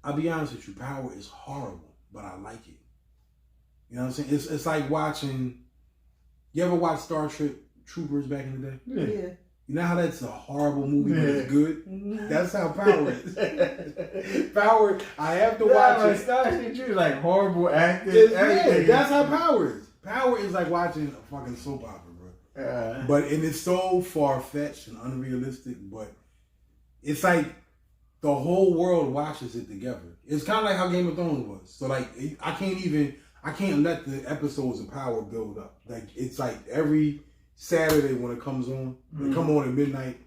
I'll be honest with you, Power is horrible, but I like it. You know what I'm saying? It's like watching. You ever watch Star Trek Troopers back in the day? Yeah. You know how that's a horrible movie, but it's good? Mm-hmm. That's how Power is. Power, I have to watch it. Star Trek, you like horrible acting. That's how Power is. Power is like watching a fucking soap opera, bro. And it's so far-fetched and unrealistic, but it's like the whole world watches it together. It's kind of like how Game of Thrones was. So like, I can't let the episodes of Power build up. Like, it's like every Saturday when it comes on, they come on at midnight,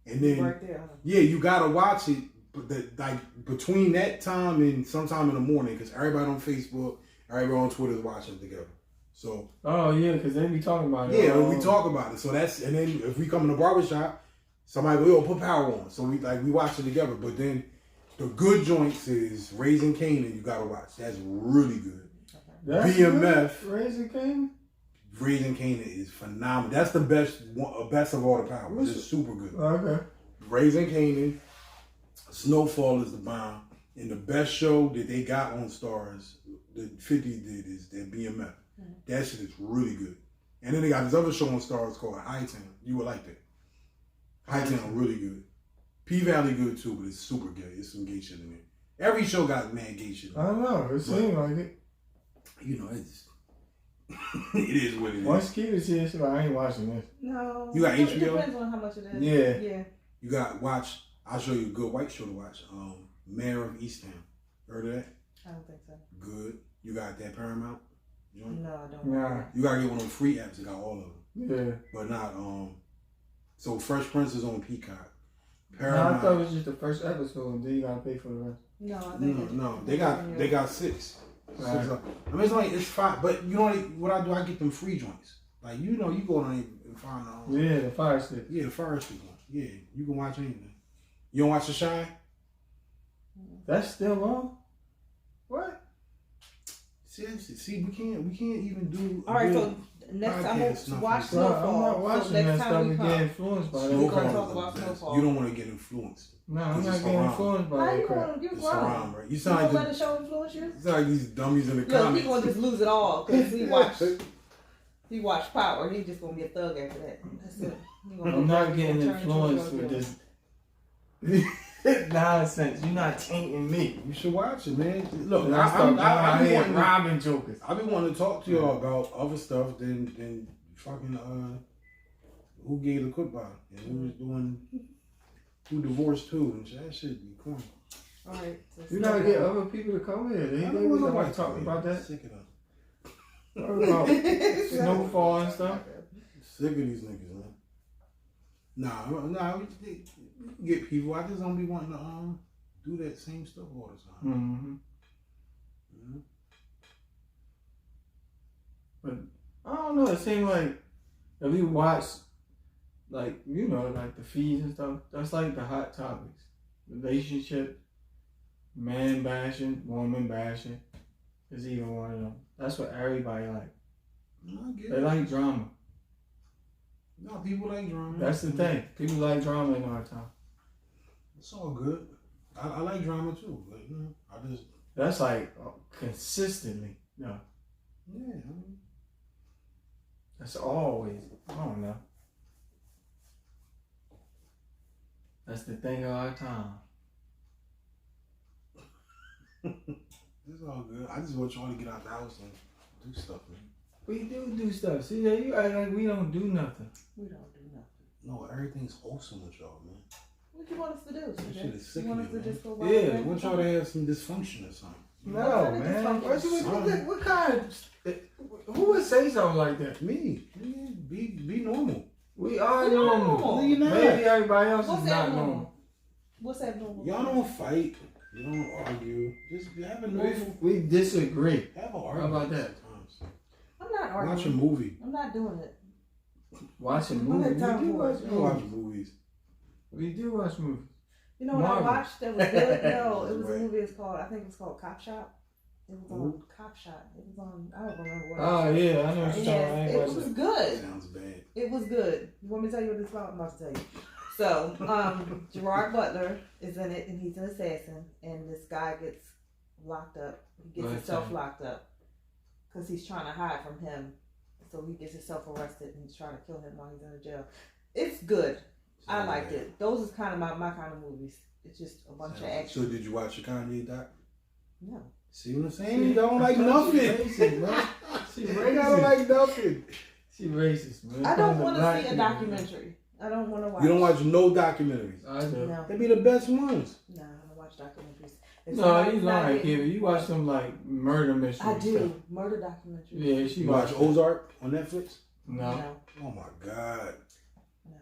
and then Right there. yeah, you gotta watch it. But like between that time and sometime in the morning, because everybody on Facebook, everybody on Twitter is watching it together. So oh yeah, because they be talking about it. yeah, we talk about it. So that's, and then if we come in the barbershop, somebody will put Power on. So we watch it together. But then the good joints is Raising Kanan. You gotta watch. That's really good. That's BMF. Good? Raising King. Raising Kanan is phenomenal. That's the best of all the Powers. It's super good. Okay. Raising Kanan, Snowfall is the bomb, and the best show that they got on Stars that 50 did is that BMF. That shit is really good. And then they got this other show on Stars called Hightown. You would like that. Hightown really good. P-Valley good too, but it's super gay. It's some gay shit in there. Every show got mad gay shit in I there. don't know. It seemed like it. You know, it's it is what it is. Once Keita's here, she's like, I ain't watching this. No. You got It HBO? depends on how much it is. Yeah. Yeah. You got watch. I'll show you a good white show to watch. Mayor of Easttown. Heard of that? I don't think so. Good. You got that Paramount joint? No, I don't. Nah. You gotta get one of those free apps that got all of them. Yeah. But not so Fresh Prince is on Peacock. No, I Paramount. thought it was just the first episode, and then you gotta pay for the rest. No, I think No. They got six. Right. Six. I mean, it's like it's 5, but you know what I do? I get them free joints. Like, you know, you go on and find Yeah, the Fire Stick. yeah, the Fire Stick one. Yeah, you can watch anything. You don't watch The Shy? That's still on? What? See, we can't even do. All right, so next I'm podcast, gonna watch nothing. Bro, Snowfall. I'm not watching so that next stuff time we and come. get influenced by that. We're gonna Snowfall talk is about the best. Snowfall. You don't want to get influenced. No, I'm It's not getting haram. influenced by How that you crap. gonna? You It's wrong. haram, right? You You sound gonna let like the show influence you? it's like these dummies in the Look, he comments. gonna just lose it all because he watched Power. He just gonna be a thug after that. That's it. He gonna I'm go not back getting and turn into a influenced drug with dealer. this nonsense. You're not tainting me. You should watch it, man. Look, And I start going out here robbing jokers. I be wanting to talk to y'all about other stuff than fucking who gave the cookbook and who divorced who and shit. That shit be corny. All right. So You gotta get other people to come here. They want don't nobody want to talk about that. Sick of them. Talk about Snowfall and stuff. Sick of these niggas, man. Nah, we can get people. I just don't be wanting to do that same stuff all the time. Mm-hmm. Mm-hmm. But I don't know. It seems like if you watch, like, you know, like the feeds and stuff, that's like the hot topics. Relationship, man bashing, woman bashing, is even one of them. That's what everybody like. No, I get They it. like drama. No, people like drama. That's the thing. People like drama in our time. It's all good. I like drama too. Like, you know, I just. That's like consistently. No. Yeah. I mean, That's always. I don't know. That's the thing of our time. it's all good. I just want y'all to get out the house and do stuff, man. We do stuff. See, you act like we don't do nothing. We don't do nothing. No, everything's wholesome with y'all, man. What you want us to do? That shit is sick You want of us me, to man. just go Yeah, I want y'all to have some dysfunction or something. No, man. What kind of... Who would say something like that? Me. Yeah, be normal. We are We are normal. normal. No, you're not. Maybe everybody else What's is not abnormal? normal. What's abnormal? Y'all don't fight. You don't argue. Just have a normal. We disagree. Have an How argument. about that? Sometimes. I'm not arguing. Watch a movie. I'm not doing it. Watching I movies. had time We do for watch it. You don't watch movies. movies. We do watch movies. You know what Marvel. I watched that was good? No, it was Right. a movie. It's called. I think it was called Cop Shop. It was on Ooh. Cop Shop. It was on. I don't remember what. Oh, yeah. I know what you're talking about. I Yes, ain't it watched was that. good. Sounds bad. It was good. You want me to tell you what it's about? I'm about to tell you. So, Gerard Butler is in it, and he's an assassin, and this guy gets locked up. He gets Go ahead, himself Tim. locked up because he's trying to hide from him. So he gets himself arrested, and he's trying to kill him while he's in the jail. It's good. I Sounds liked bad. it. Those is kind of my kind of movies. It's just a bunch of action. So did you watch the Kanye doc? No. See what I'm saying? You don't like nothing. She racist, man. She You don't racist. like nothing. She racist, man. I don't Calling want the to black see a people. documentary. I don't want to watch. You don't watch no documentaries. I do. No. They be the best ones. No, I don't watch documentaries. If No, somebody's you not lying, getting- kid. You watch some like murder mystery I do. stuff. Murder documentaries. Yeah, she You watch watch Ozark on Netflix? No. No. Oh my God. No.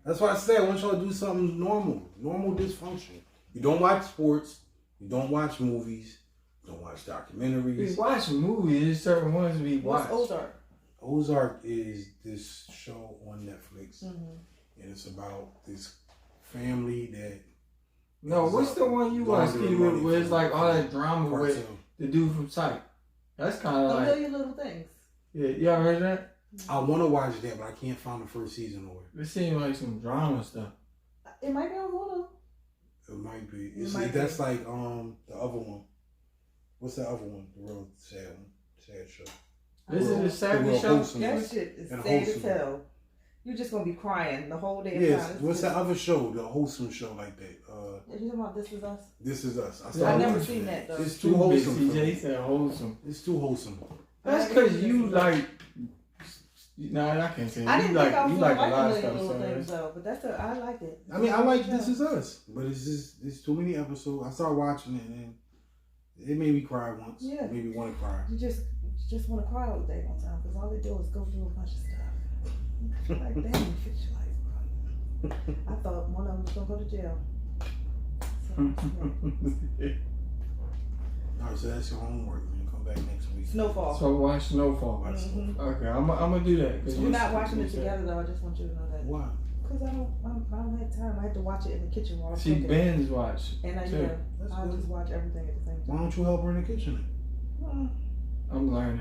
That's why I said I want y'all to do something normal. Normal dysfunction. You don't watch sports. You don't watch movies. You don't watch We documentaries. watch movies. There's certain ones we What's watch. Ozark? Ozark is this show on Netflix. Mm-hmm. And it's about this family that No, what's the one you watch, laundering kid, money where it's for like all that drama with cartel. the dude from Psych? That's kind of A like, Million Little Things. yeah, y'all heard that? I want to watch that, but I can't find the first season of it. It seems like some drama stuff. It might be on Hulu. It might be. It might That's be. like the other one. What's the other one? The real sad one. Sad show. This is a The savage real show. wholesome one. That shit is And sad as wholesome. hell. You're just gonna be crying the whole damn Yes. time. It's What's just- that other show? The wholesome show like that. Are you talking about This Is Us? This Is Us. Yeah, I've started never watching seen that though. It's too wholesome. for CJ me. said wholesome. It's too wholesome. That's because you like. Nah, I can't say. I You didn't like think I was you gonna like a like lot A of Million stuff. Little So Things though, but I like it. I mean, I like Yeah. This Is Us, but it's too many episodes. I started watching it and it made me cry once. Yeah. It made me want to cry. You just want to cry all day one time because all they do is go through a bunch of stuff. Like, damn, you fix your life, bro. I thought one of them was gonna go to jail. So, yeah. All right, so that's your homework. Man. Come back next week. Snowfall. So watch Snowfall. Watch Mhm. Snowfall. Okay, I'm gonna do that. We're not watching it together though. I just want you to know that. Why? Because I don't have time. I have to watch it in the kitchen while I'm She cooking. binge watch. And That's I'll good. just watch everything at the same Why time. don't you help her in the kitchen? Mm. I'm learning.